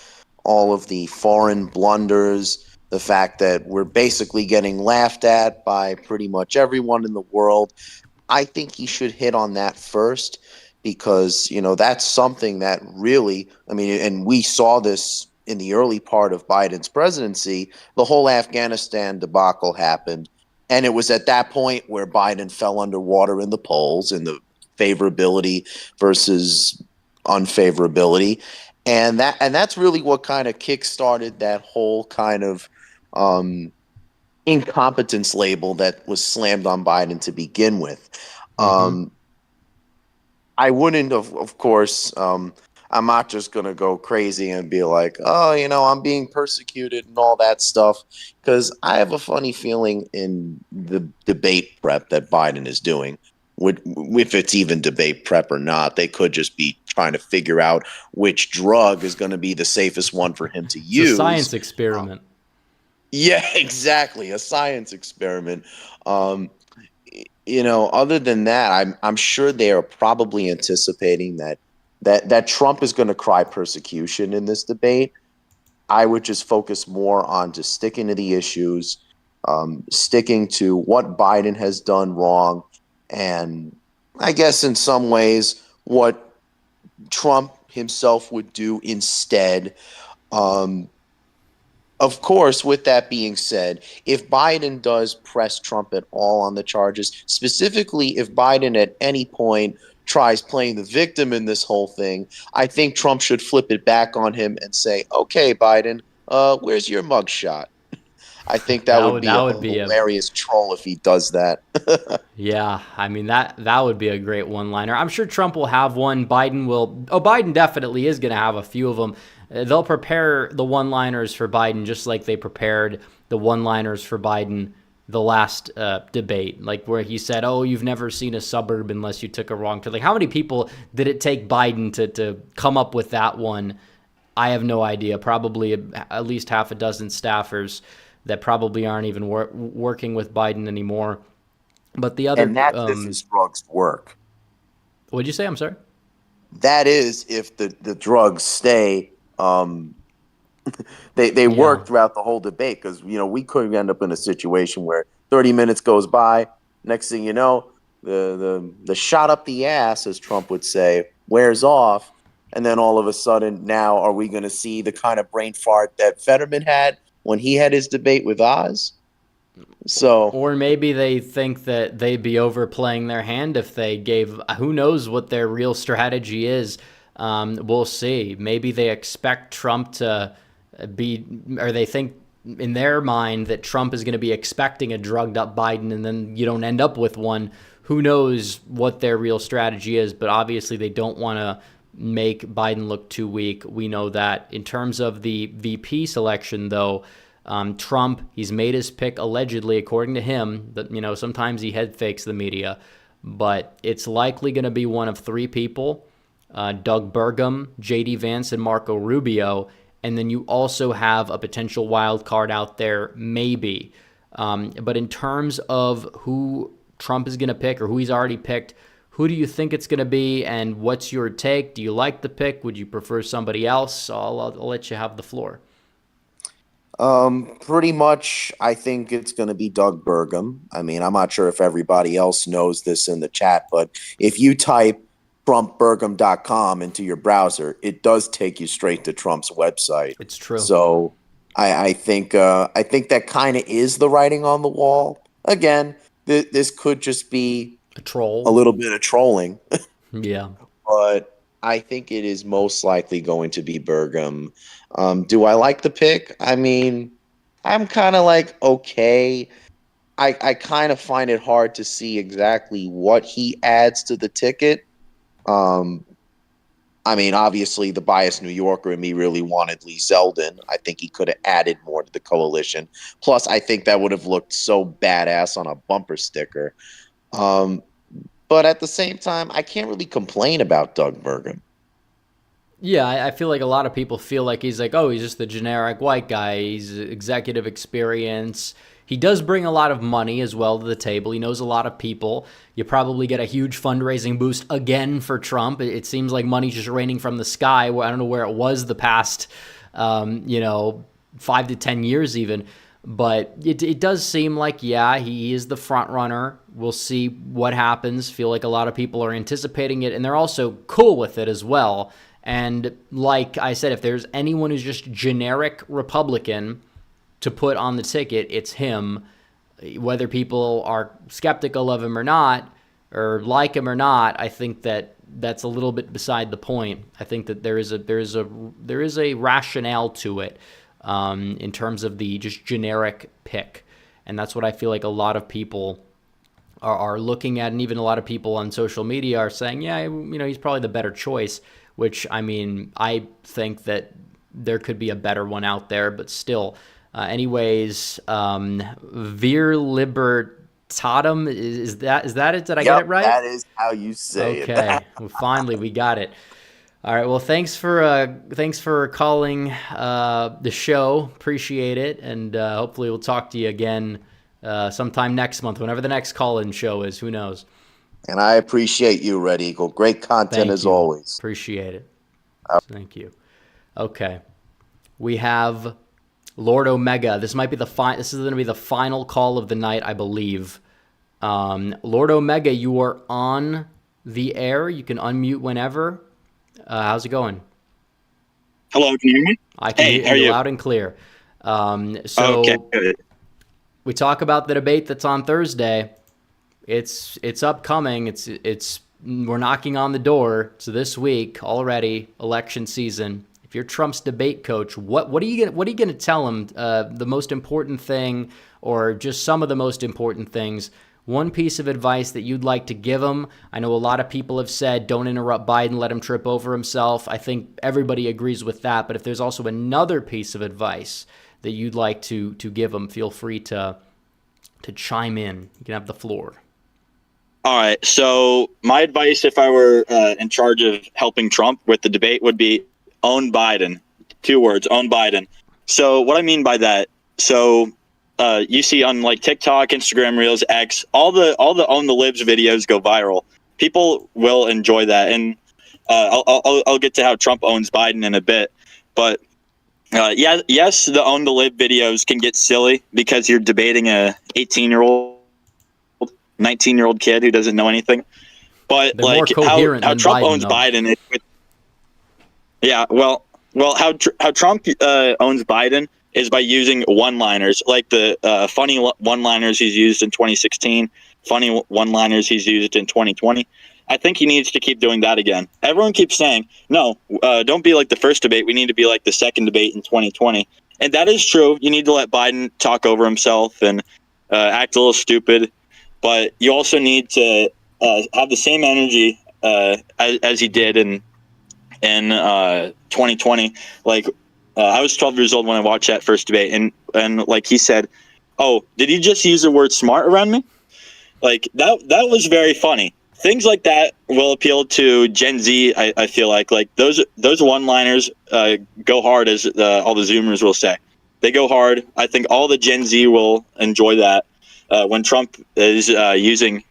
S8: all of the foreign blunders, the fact that we're basically getting laughed at by pretty much everyone in the world. I think he should hit on that first because, that's something that really, and we saw this in the early part of Biden's presidency. The whole Afghanistan debacle happened, and it was at that point where Biden fell underwater in the polls in the favorability versus unfavorability. And that's really what kind of kick-started that whole kind of incompetence label that was slammed on Biden to begin with. I wouldn't, of course, I'm not just going to go crazy and be like, oh, I'm being persecuted and all that stuff, because I have a funny feeling in the debate prep that Biden is doing, if it's even debate prep or not, they could just be trying to figure out which drug is going to be the safest one for him to use.
S3: It's a science experiment.
S8: Yeah, exactly. A science experiment. Other than that, I'm sure they are probably anticipating that Trump is going to cry persecution in this debate. I would just focus more on just sticking to the issues, sticking to what Biden has done wrong, and I guess in some ways what Trump himself would do instead. Of course, with that being said, if Biden does press Trump at all on the charges, specifically if Biden at any point tries playing the victim in this whole thing, I think Trump should flip it back on him and say, okay, Biden, where's your mugshot? I think that would be a hilarious troll if he does that.
S3: Yeah, I mean, that would be a great one-liner. I'm sure Trump will have one. Biden definitely is going to have a few of them. They'll prepare the one-liners for Biden just like they prepared the one-liners for Biden the last debate, like where he said, oh, you've never seen a suburb unless you took a wrong turn. Like, how many people did it take Biden to come up with that one? I have no idea. Probably at least half a dozen staffers that probably aren't even working with Biden anymore. But the other...
S8: And that's if his drugs work.
S3: What'd you say? I'm sorry?
S8: That is if the drugs stay... They work throughout the whole debate, because we could end up in a situation where 30 minutes goes by, next thing you know, the shot up the ass, as Trump would say, wears off, and then all of a sudden now are we going to see the kind of brain fart that Fetterman had when he had his debate with Oz? Or
S3: maybe they think that they'd be overplaying their hand if they gave, who knows what their real strategy is. We'll see. Maybe they expect Trump to or they think in their mind that Trump is going to be expecting a drugged up Biden, and then you don't end up with one. Who knows what their real strategy is, but obviously they don't want to make Biden look too weak. We know that. In terms of the VP selection, though, Trump, he's made his pick allegedly, according to him, that, sometimes he head fakes the media, but it's likely going to be one of three people. Doug Burgum, J.D. Vance, and Marco Rubio. And then you also have a potential wild card out there, maybe. But in terms of who Trump is going to pick, or who he's already picked, who do you think it's going to be, and what's your take? Do you like the pick? Would you prefer somebody else? I'll let you have the floor.
S8: Pretty much, I think it's going to be Doug Burgum. I mean, I'm not sure if everybody else knows this in the chat, but if you type TrumpBurgum.com into your browser, it does take you straight to Trump's website.
S3: It's true.
S8: So I think that kind of is the writing on the wall. Again, this could just be
S3: a troll,
S8: a little bit of trolling.
S3: Yeah.
S8: But I think it is most likely going to be Burgum. Do I like the pick? I mean, I'm kind of like, okay. I kind of find it hard to see exactly what he adds to the ticket. I mean, obviously, the biased New Yorker in me really wanted Lee Zeldin. I think he could have added more to the coalition. Plus, I think that would have looked so badass on a bumper sticker. But at the same time, I can't really complain about Doug Burgum.
S3: Yeah, I feel like a lot of people feel like he's like, oh, he's just the generic white guy. He's executive experience. He does bring a lot of money as well to the table. He knows a lot of people. You probably get a huge fundraising boost again for Trump. It seems like money's just raining from the sky. I don't know where it was the past, 5 to 10 years even. But it does seem like, yeah, he is the front runner. We'll see what happens. Feel like a lot of people are anticipating it, and they're also cool with it as well. And like I said, if there's anyone who's just generic Republican to put on the ticket, it's him. Whether people are skeptical of him or not, or like him or not, I think that's a little bit beside the point. I think that there is a rationale to it in terms of the just generic pick. And that's what I feel like a lot of people are looking at, and even a lot of people on social media are saying, yeah, he's probably the better choice, which, I mean, I think that there could be a better one out there, but still. Anyways, Vir Libertatum, is that it? Did I get it right?
S8: That is how you say it.
S3: Okay, well, finally we got it. All right, well, thanks for calling the show. Appreciate it, and hopefully we'll talk to you again sometime next month, whenever the next call-in show is. Who knows?
S8: And I appreciate you, Red Eagle. Great content as always.
S3: Appreciate it. Thank you. Okay, we have Lord Omega. This might be This is going to be the final call of the night, I believe. Lord Omega, you are on the air. You can unmute whenever. How's it going?
S9: Hello, can you hear me?
S3: I can hear you loud and clear.
S9: Okay, good.
S3: We talk about the debate that's on Thursday. It's upcoming. We're knocking on the door. So this week already, election season. If you're Trump's debate coach, what are you gonna tell him? The most important thing, or just some of the most important things. One piece of advice that you'd like to give him. I know a lot of people have said, don't interrupt Biden, let him trip over himself. I think everybody agrees with that. But if there's also another piece of advice that you'd like to give him, feel free to chime in. You can have the floor.
S9: All right. So my advice, if I were in charge of helping Trump with the debate, would be own Biden. 2 words, own Biden. So what I mean by that, so you see on like TikTok, Instagram Reels, X, all the Own the Libs videos go viral. People will enjoy that, and I'll get to how Trump owns Biden in a bit. But yes, the Own the Lib videos can get silly because you're debating a 18-year-old, 19-year-old kid who doesn't know anything. But
S3: they're
S9: like how Trump owns Biden. How Trump owns Biden is by using one-liners, like the funny one-liners he's used in 2016, funny one-liners he's used in 2020. I think he needs to keep doing that again. Everyone keeps saying, no, don't be like the first debate. We need to be like the second debate in 2020. And that is true. You need to let Biden talk over himself and act a little stupid. But you also need to have the same energy as he did in 2020. Like, I was 12 years old when I watched that first debate, and like he said, "Oh, did he just use the word smart around me?" Like that was very funny. Things like that will appeal to Gen Z. I feel like those one-liners go hard, as all the Zoomers will say. They go hard. I think all the Gen Z will enjoy that when Trump is using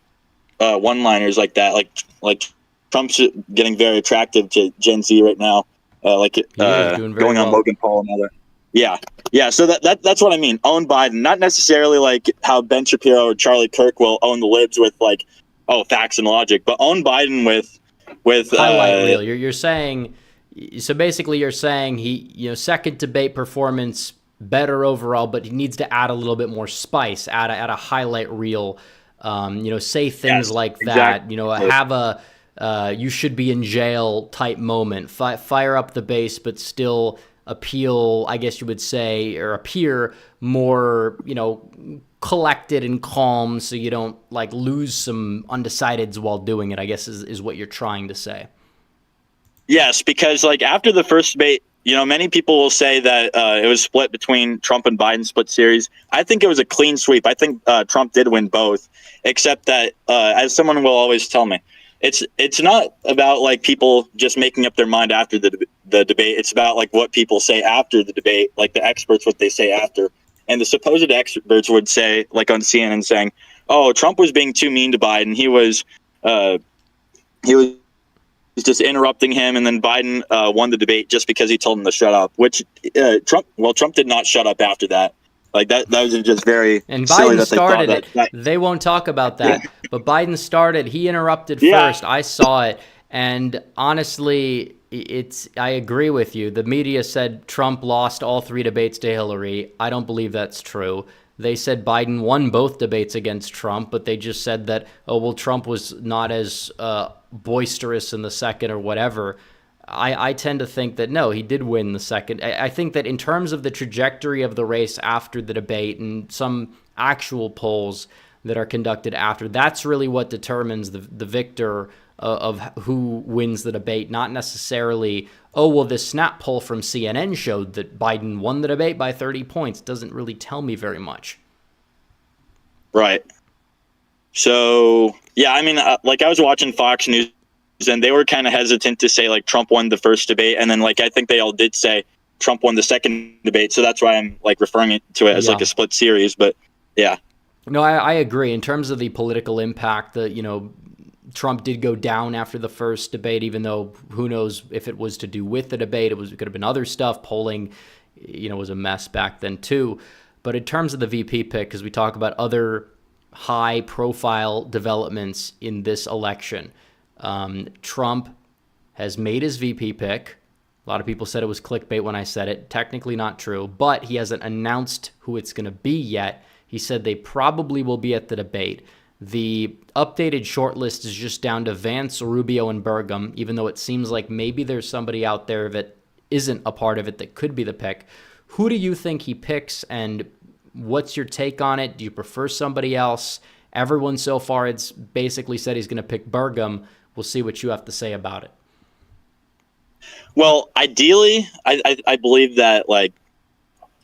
S9: one-liners like that. Like Trump's getting very attractive to Gen Z right now. Going on Logan Paul and other. Yeah. So that's what I mean. Own Biden, not necessarily like how Ben Shapiro or Charlie Kirk will own the libs with like, facts and logic, but own Biden with
S3: highlight reel. You're saying, so basically you're saying he, second debate performance better overall, but he needs to add a little bit more spice, add a highlight reel. Say things like that.
S9: Exactly.
S3: Have a you should be in jail type moment. Fire up the base, but still appeal, I guess you would say, or appear more, collected and calm, so you don't like lose some undecideds while doing it, I guess is what you're trying to say.
S9: Yes, because like after the first debate, many people will say that it was split between Trump and Biden, split series. I think it was a clean sweep. I think Trump did win both, except that as someone will always tell me, it's not about like people just making up their mind after the debate. It's about like what people say after the debate, like the experts, what they say after. And the supposed experts would say, like on CNN, saying, "Oh, Trump was being too mean to Biden. He was just interrupting him, and then Biden won the debate just because he told him to shut up." Which Trump did not shut up after that. Like that was just very
S3: and
S9: silly
S3: Biden
S9: that
S3: started
S9: they thought
S3: it. They won't talk about that.
S9: Yeah.
S3: But Biden started. He interrupted first. I saw it, and honestly, I agree with you. The media said Trump lost all 3 debates to Hillary. I don't believe that's true. They said Biden won both debates against Trump, but they just said that, Trump was not as boisterous in the second or whatever. I tend to think that no, he did win the second. I think that in terms of the trajectory of the race after the debate and some actual polls that are conducted after, that's really what determines the victor of who wins the debate, not necessarily, oh, well, this snap poll from CNN showed that Biden won the debate by 30 points. Doesn't really tell me very much.
S9: Right. So, yeah, I mean, like I was watching Fox News and they were kind of hesitant to say like Trump won the first debate. And then like I think they all did say Trump won the second debate. So that's why I'm like referring to it as like a split series. But yeah.
S3: No, I agree. In terms of the political impact, Trump did go down after the first debate, even though who knows if it was to do with the debate. It could have been other stuff. Polling, was a mess back then too. But in terms of the VP pick, because we talk about other high-profile developments in this election, Trump has made his VP pick. A lot of people said it was clickbait when I said it. Technically not true, but he hasn't announced who it's going to be yet. He said they probably will be at the debate. The updated shortlist is just down to Vance, Rubio, and Burgum, even though it seems like maybe there's somebody out there that isn't a part of it that could be the pick. Who do you think he picks, and what's your take on it? Do you prefer somebody else? Everyone so far has basically said he's going to pick Burgum. We'll see what you have to say about it.
S9: Well, ideally, I believe that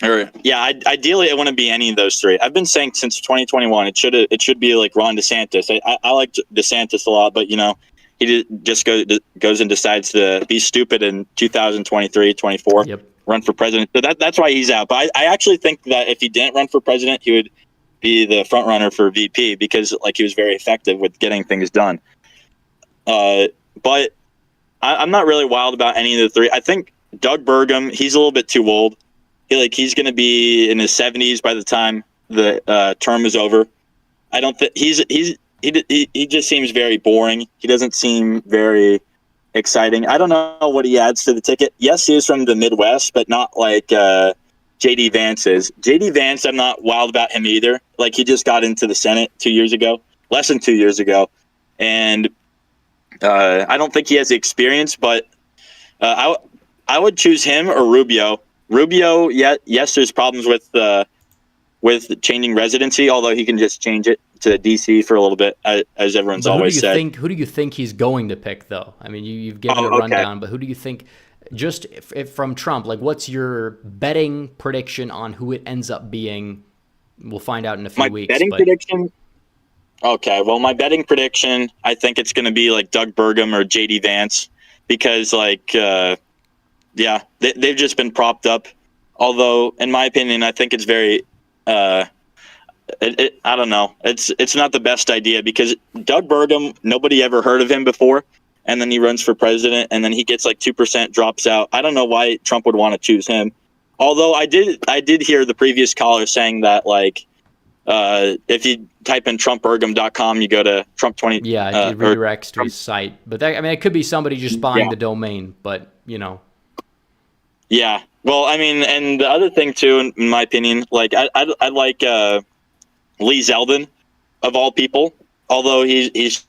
S9: ideally it wouldn't be any of those three. I've been saying since 2021 it should be like Ron DeSantis. I like DeSantis a lot, but he just goes and decides to be stupid in 2023, 24, run for president. So that's why he's out. But I actually think that if he didn't run for president, he would be the front runner for VP because he was very effective with getting things done. But I'm not really wild about any of the three. I think Doug Burgum, he's a little bit too old. He's going to be in his 70s by the time the term is over. I don't think he just seems very boring. He doesn't seem very exciting. I don't know what he adds to the ticket. Yes, he is from the Midwest, but not like J.D. Vance is. J.D. Vance, I'm not wild about him either. He just got into the Senate less than 2 years ago. And I don't think he has the experience, but I would choose him or Rubio. Rubio, yes, there's problems with changing residency, although he can just change it to D.C. for a little bit, as everyone's always said.
S3: Who do you think he's going to pick, though? I mean, you've given a rundown, but who do you think, just if from Trump, what's your betting prediction on who it ends up being? We'll find out in a few weeks.
S9: Prediction? Okay, well, my betting prediction, I think it's going to be Doug Burgum or J.D. Vance because, they've just been propped up. Although, in my opinion, I think it's very, I don't know. It's not the best idea because Doug Burgum, nobody ever heard of him before, and then he runs for president, and then he gets 2%, drops out. I don't know why Trump would want to choose him. Although I did hear the previous caller saying that if you type in TrumpBurgum.com, you go to Trump 20.
S3: Yeah, it redirects to his site. But it could be somebody just buying the domain. But
S9: Yeah. Well, I mean, and the other thing too, in my opinion, I like Lee Zeldin, of all people. Although he's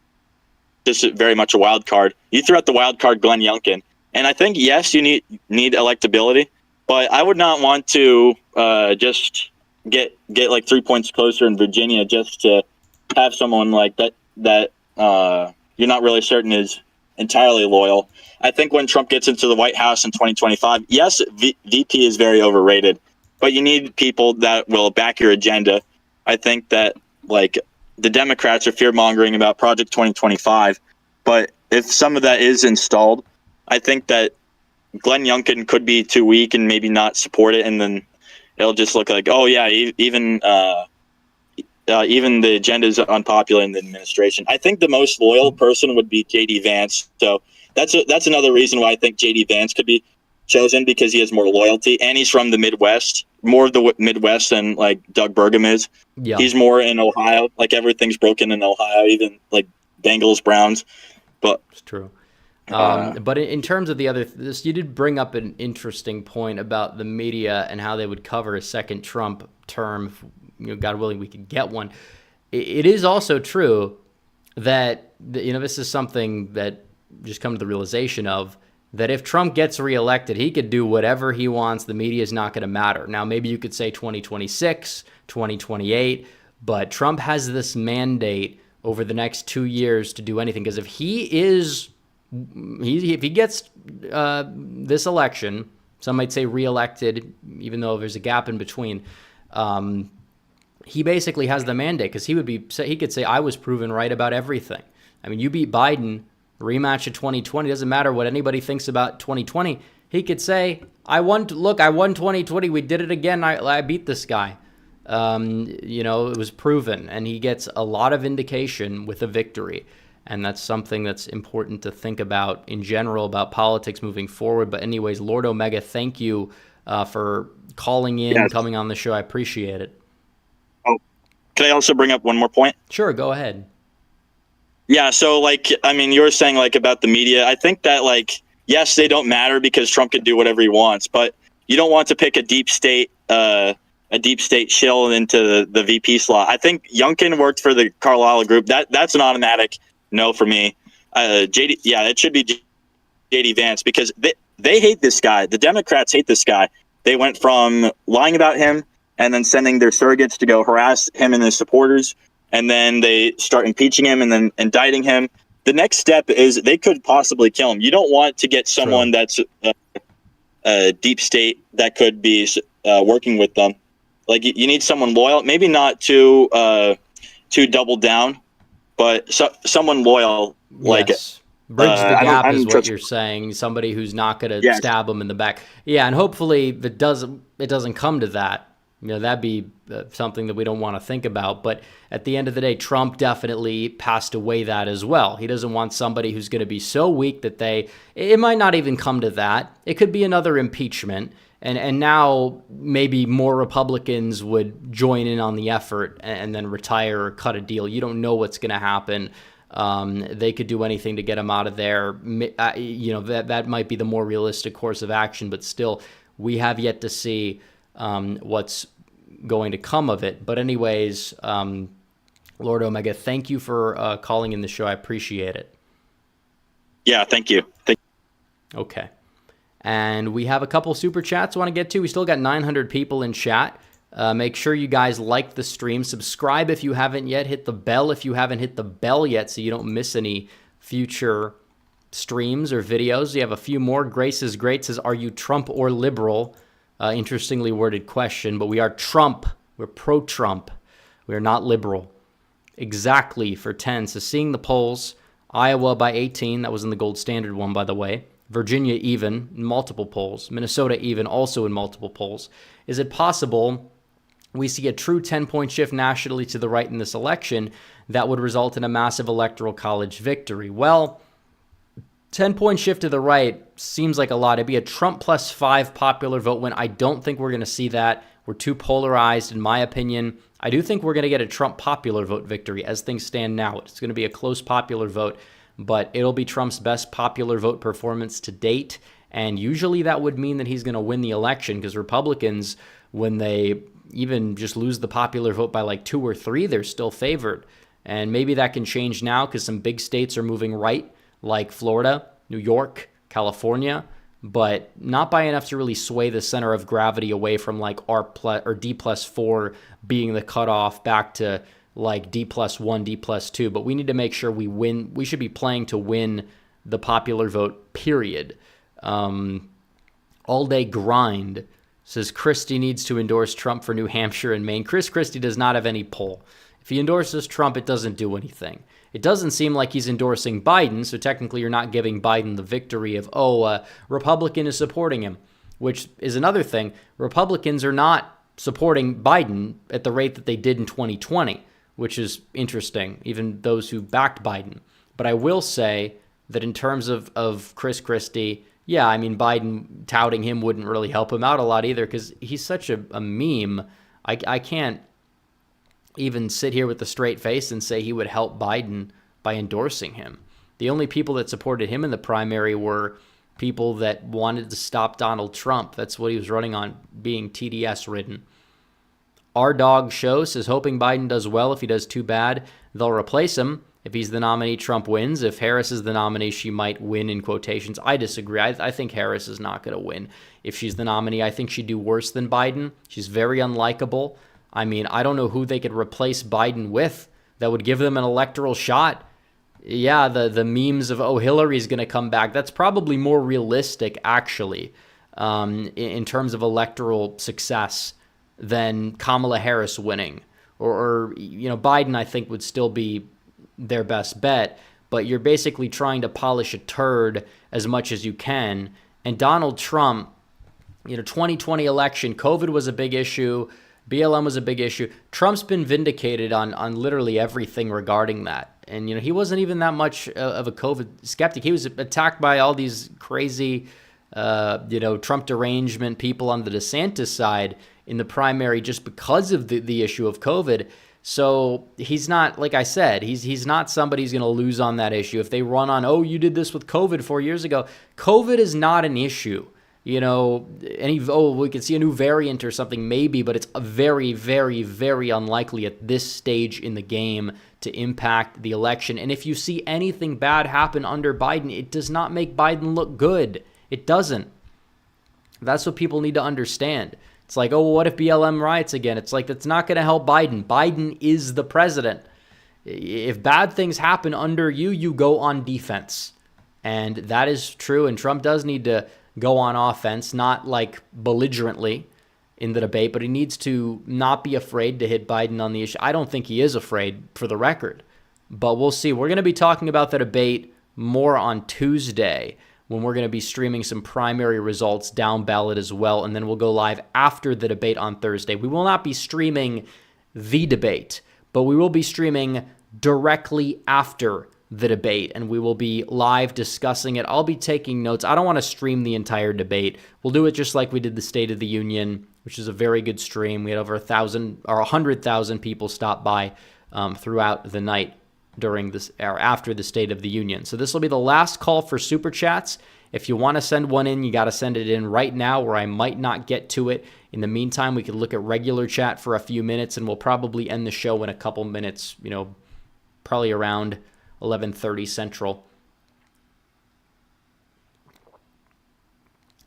S9: just very much a wild card. You threw out the wild card, Glenn Youngkin, and I think yes, you need electability, but I would not want to just get 3 points closer in Virginia just to have someone like that you're not really certain is entirely loyal. I think when Trump gets into the White House in 2025, yes, VP is very overrated, but you need people that will back your agenda. I think that the Democrats are fear-mongering about Project 2025, but if some of that is installed, I think that Glenn Youngkin could be too weak and maybe not support it, and then it'll just look like, oh yeah, even the agenda is unpopular in the administration. I think the most loyal person would be J.D. Vance. So that's another reason why I think J.D. Vance could be chosen because he has more loyalty and he's from the Midwest, more of the Midwest than Doug Burgum is. Yeah. He's more in Ohio. Everything's broken in Ohio, even Bengals, Browns. But
S3: it's true. But in terms of the other, you did bring up an interesting point about the media and how they would cover a second Trump term. God willing, we could get one. It is also true that this is something that just come to the realization of. that if Trump gets reelected, he could do whatever he wants. The media is not going to matter. Now, maybe you could say 2026, 2028, but Trump has this mandate over the next 2 years to do anything. Because if if he gets this election, some might say reelected, even though there's a gap in between, he basically has the mandate, because he could say, I was proven right about everything. I mean, you beat Biden, rematch of 2020. Doesn't matter what anybody thinks about 2020. He could say, I won 2020. We did it again. I beat this guy. It was proven, and he gets a lot of vindication with a victory. And that's something that's important to think about in general about politics moving forward. But anyways, Lord Omega, thank you for calling in, coming on the show. I appreciate it.
S9: Oh, can I also bring up one more point?
S3: Sure, go ahead.
S9: Yeah, so you were saying about the media. I think that yes, they don't matter because Trump can do whatever he wants, but you don't want to pick a deep state shill into the VP slot. I think Youngkin worked for the Carlyle Group. That's an automatic no for me. JD, it should be JD Vance, because they hate this guy. The Democrats hate this guy. They went from lying about him and then sending their surrogates to go harass him and his supporters. And then they start impeaching him and then indicting him. The next step is they could possibly kill him. You don't want to get someone that's a deep state that could be working with them. You need someone loyal, maybe not too double down, but someone loyal.
S3: Yes. Bridge the gap is what you're saying. Somebody who's not going to stab him in the back. Yeah, and hopefully it doesn't come to that. That'd be something that we don't want to think about. But at the end of the day, Trump definitely passed away that as well. He doesn't want somebody who's going to be so weak that it might not even come to that. It could be another impeachment. And now maybe more Republicans would join in on the effort and then retire or cut a deal. You don't know what's going to happen. They could do anything to get him out of there. That might be the more realistic course of action. But still, we have yet to see what's going to come of it. But anyways, Lord Omega, thank you for calling in the show. I appreciate it.
S9: Yeah, thank you.
S3: Okay. And we have a couple super chats I want to get to. We still got 900 people in chat. Make sure you guys like the stream. Subscribe if you haven't yet. Hit the bell if you haven't hit the bell yet, so you don't miss any future streams or videos. You have a few more. Grace is Great says, are you Trump or liberal? Interestingly worded question, but we are Trump. We're pro-Trump. We are not liberal. Exactly for 10. So seeing the polls, Iowa by 18. That was in the gold standard one, by the way. Virginia even, in multiple polls. Minnesota even, also in multiple polls. Is it possible we see a true 10-point shift nationally to the right in this election that would result in a massive electoral college victory? Well, 10-point shift to the right seems like a lot. It'd be a Trump plus 5 popular vote win. I don't think we're going to see that. We're too polarized, in my opinion. I do think we're going to get a Trump popular vote victory as things stand now. It's going to be a close popular vote, but it'll be Trump's best popular vote performance to date. And usually that would mean that he's going to win the election, because Republicans, when they even just lose the popular vote by 2 or 3, they're still favored. And maybe that can change now because some big states are moving right, like Florida, New York, California, but not by enough to really sway the center of gravity away from R plus or D plus 4 being the cutoff back to D plus 1, D plus 2. But we need to make sure we win. We should be playing to win the popular vote, period. All Day Grind says Christie needs to endorse Trump for New Hampshire and Maine. Chris Christie does not have any pull. If he endorses Trump, it doesn't do anything. It doesn't seem like he's endorsing Biden, so technically you're not giving Biden the victory of, Republican is supporting him, which is another thing. Republicans are not supporting Biden at the rate that they did in 2020, which is interesting, even those who backed Biden. But I will say that in terms of Chris Christie, Biden touting him wouldn't really help him out a lot either, because he's such a meme. I can't even sit here with a straight face and say he would help Biden by endorsing him. The only people that supported him in the primary were people that wanted to stop Donald Trump. That's what he was running on, being TDS ridden. Our Dog Show says, hoping Biden does well. If he does too bad, they'll replace him. If he's the nominee, Trump wins. If Harris is the nominee, she might win in quotations. I disagree. I think Harris is not going to win. If she's the nominee, I think she'd do worse than Biden. She's very unlikable. I mean, I don't know who they could replace Biden with that would give them an electoral shot. Yeah, the memes of, oh, Hillary's going to come back. That's probably more realistic, actually, in terms of electoral success than Kamala Harris winning. Or Biden, I think, would still be their best bet, but you're basically trying to polish a turd as much as you can. And Donald Trump, 2020 election, COVID was a big issue, BLM was a big issue. Trump's been vindicated on literally everything regarding that. And, he wasn't even that much of a COVID skeptic. He was attacked by all these crazy, Trump derangement people on the DeSantis side in the primary just because of the issue of COVID. So he's not, like I said, he's not somebody who's going to lose on that issue. If they run on, oh, you did this with COVID 4 years ago. COVID is not an issue. We could see a new variant or something maybe, but it's very, very, very unlikely at this stage in the game to impact the election. And if you see anything bad happen under Biden, it does not make Biden look good. It doesn't. That's what people need to understand. It's like, oh, well, what if BLM riots again? It's like, that's not going to help Biden. Biden is the president. If bad things happen under you, you go on defense. And that is true. And Trump does need to go on offense, not like belligerently in the debate, but he needs to not be afraid to hit Biden on the issue. I don't think he is afraid, for the record. But we'll see. We're going to be talking about the debate more on Tuesday, when we're going to be streaming some primary results down ballot as well, and then we'll go live after the debate on Thursday. We will not be streaming the debate, but we will be streaming directly after the debate, and we will be live discussing it. I'll be taking notes. I don't want to stream the entire debate. We'll do it just like we did the State of the Union, which is a very good stream. We had over 1,000 or 100,000 people stop by throughout the night during this or after the State of the Union. So this will be the last call for Super Chats. If you want to send one in, you got to send it in right now, or I might not get to it. In the meantime, we could look at regular chat for a few minutes, and we'll probably end the show in a couple minutes, probably around 11:30 Central.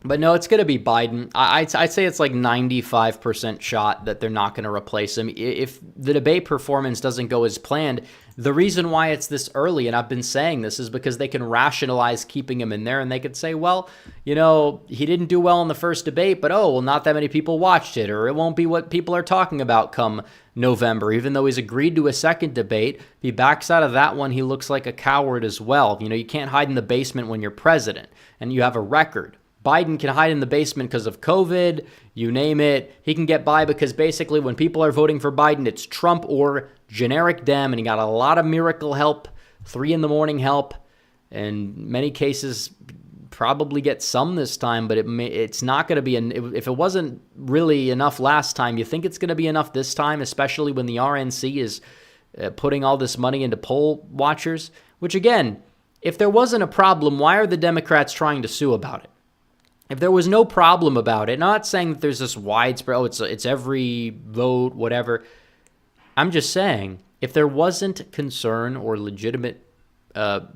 S3: But no, it's going to be Biden. I'd say it's like 95% shot that they're not going to replace him. If the debate performance doesn't go as planned, the reason why it's this early, and I've been saying this, is because they can rationalize keeping him in there, and they could say, well, he didn't do well in the first debate, but not that many people watched it, or it won't be what people are talking about come November, even though he's agreed to a second debate. If he backs out of that one, he looks like a coward as well. You can't hide in the basement when you're president, and you have a record. Biden can hide in the basement because of COVID, you name it. He can get by because basically when people are voting for Biden, it's Trump or generic Dem, and he got a lot of miracle help, 3 a.m. help, and many cases probably get some this time, but it's not going to be, if it wasn't really enough last time, you think it's going to be enough this time, especially when the RNC is putting all this money into poll watchers, which again, if there wasn't a problem, why are the Democrats trying to sue about it? If there was no problem about it, not saying that there's this widespread, it's every vote, whatever. I'm just saying, if there wasn't concern or legitimate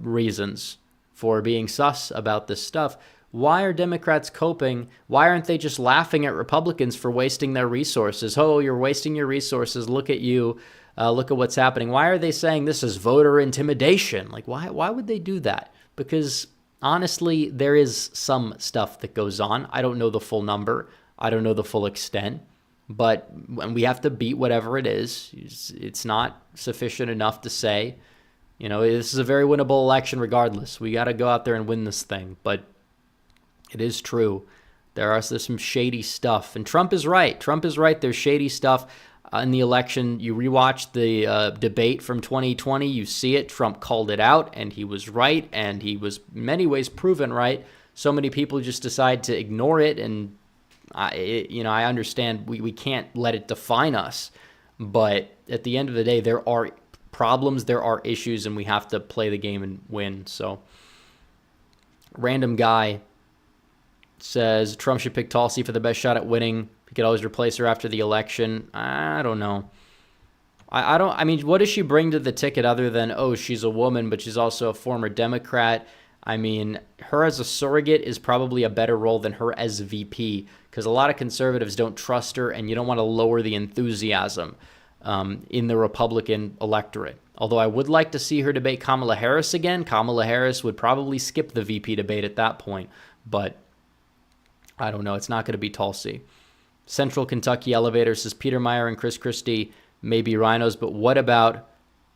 S3: reasons for being sus about this stuff, why are Democrats coping? Why aren't they just laughing at Republicans for wasting their resources? Oh, you're wasting your resources. Look at you. Look at what's happening. Why are they saying this is voter intimidation? Like, why would they do that? Because honestly, there is some stuff that goes on. I don't know the full number. I don't know the full extent. But when we have to beat whatever it is, it's not sufficient enough to say, this is a very winnable election regardless. We got to go out there and win this thing. But it is true. There's some shady stuff. And Trump is right. There's shady stuff in the election. You rewatch the debate from 2020, you see it. Trump called it out, and he was right, and he was in many ways proven right. So many people just decide to ignore it, and I understand we can't let it define us. But at the end of the day, there are problems, there are issues, and we have to play the game and win. So, random guy says Trump should pick Tulsi for the best shot at winning. He could always replace her after the election. I don't know. I don't. I mean, what does she bring to the ticket other than, oh, she's a woman, but she's also a former Democrat? I mean, her as a surrogate is probably a better role than her as VP, because a lot of conservatives don't trust her, and you don't want to lower the enthusiasm in the Republican electorate. Although I would like to see her debate Kamala Harris again. Kamala Harris would probably skip the VP debate at that point, but I don't know. It's not going to be Tulsi. Central Kentucky Elevator says Peter Meyer and Chris Christie may be rhinos, but what about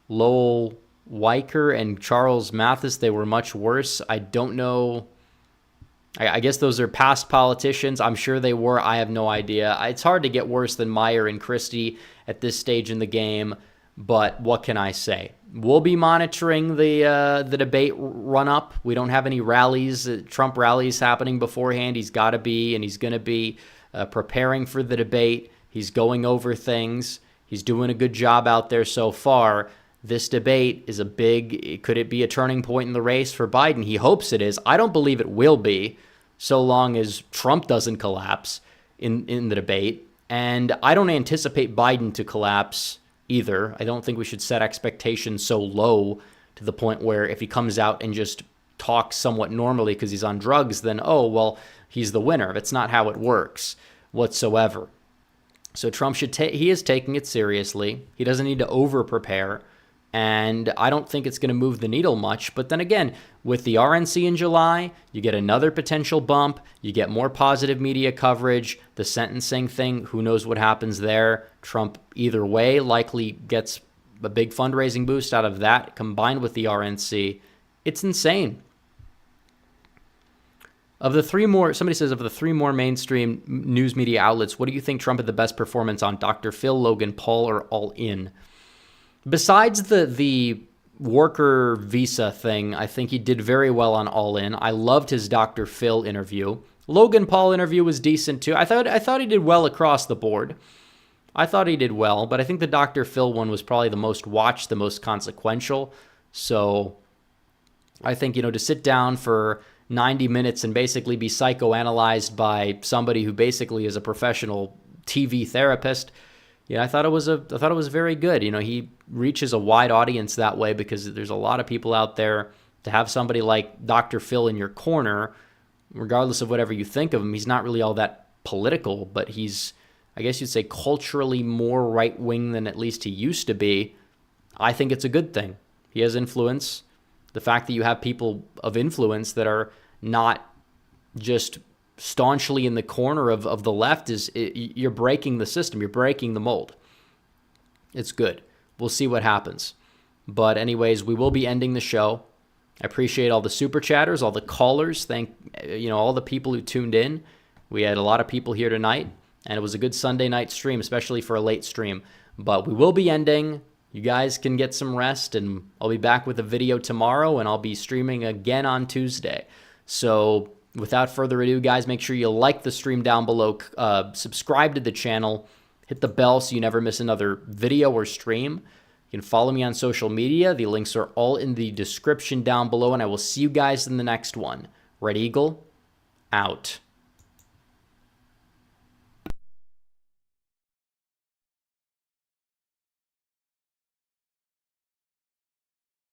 S3: Lowell Weicker and Charles Mathis? They were much worse. I don't know. I guess those are past politicians. I'm sure they were. I have no idea. It's hard to get worse than Meyer and Christie at this stage in the game, but what can I say? We'll be monitoring the debate run-up. We don't have any rallies, Trump rallies happening beforehand. He's got to be, and he's going to be preparing for the debate. He's going over things. He's doing a good job out there so far. This debate is could it be a turning point in the race for Biden? He hopes it is. I don't believe it will be, so long as Trump doesn't collapse in the debate. And I don't anticipate Biden to collapse either. I don't think we should set expectations so low to the point where if he comes out and just talks somewhat normally because he's on drugs, then, oh, well, he's the winner. That's not how it works whatsoever. So Trump he is taking it seriously. He doesn't need to over-prepare. And I don't think it's going to move the needle much. But then again, with the RNC in July, you get another potential bump. You get more positive media coverage. The sentencing thing, who knows what happens there. Trump, either way, likely gets a big fundraising boost out of that combined with the RNC. It's insane. Somebody says, of the three more mainstream news media outlets, what do you think Trump had the best performance on? Dr. Phil, Logan Paul, or All In? Besides the worker visa thing, I think he did very well on All In. I loved his Dr. Phil interview. Logan Paul interview was decent too. I thought he did well across the board. I thought he did well, but I think the Dr. Phil one was probably the most watched, the most consequential. So I think, to sit down for 90 minutes and basically be psychoanalyzed by somebody who basically is a professional TV therapist, I thought it was very good. He reaches a wide audience that way because there's a lot of people out there. To have somebody like Dr. Phil in your corner, regardless of whatever you think of him, he's not really all that political, but he's, I guess you'd say, culturally more right-wing than at least he used to be. I think it's a good thing. He has influence. The fact that you have people of influence that are not just staunchly in the corner of the left you're breaking the system. You're breaking the mold. It's good. We'll see what happens. But anyways, we will be ending the show. I appreciate all the super chatters, all the callers. Thank all the people who tuned in. We had a lot of people here tonight, and it was a good Sunday night stream, especially for a late stream. But we will be ending. You guys can get some rest, and I'll be back with a video tomorrow, and I'll be streaming again on Tuesday. So without further ado, guys, make sure you like the stream down below, subscribe to the channel, hit the bell so you never miss another video or stream. You can follow me on social media. The links are all in the description down below, and I will see you guys in the next one. Red Eagle, out.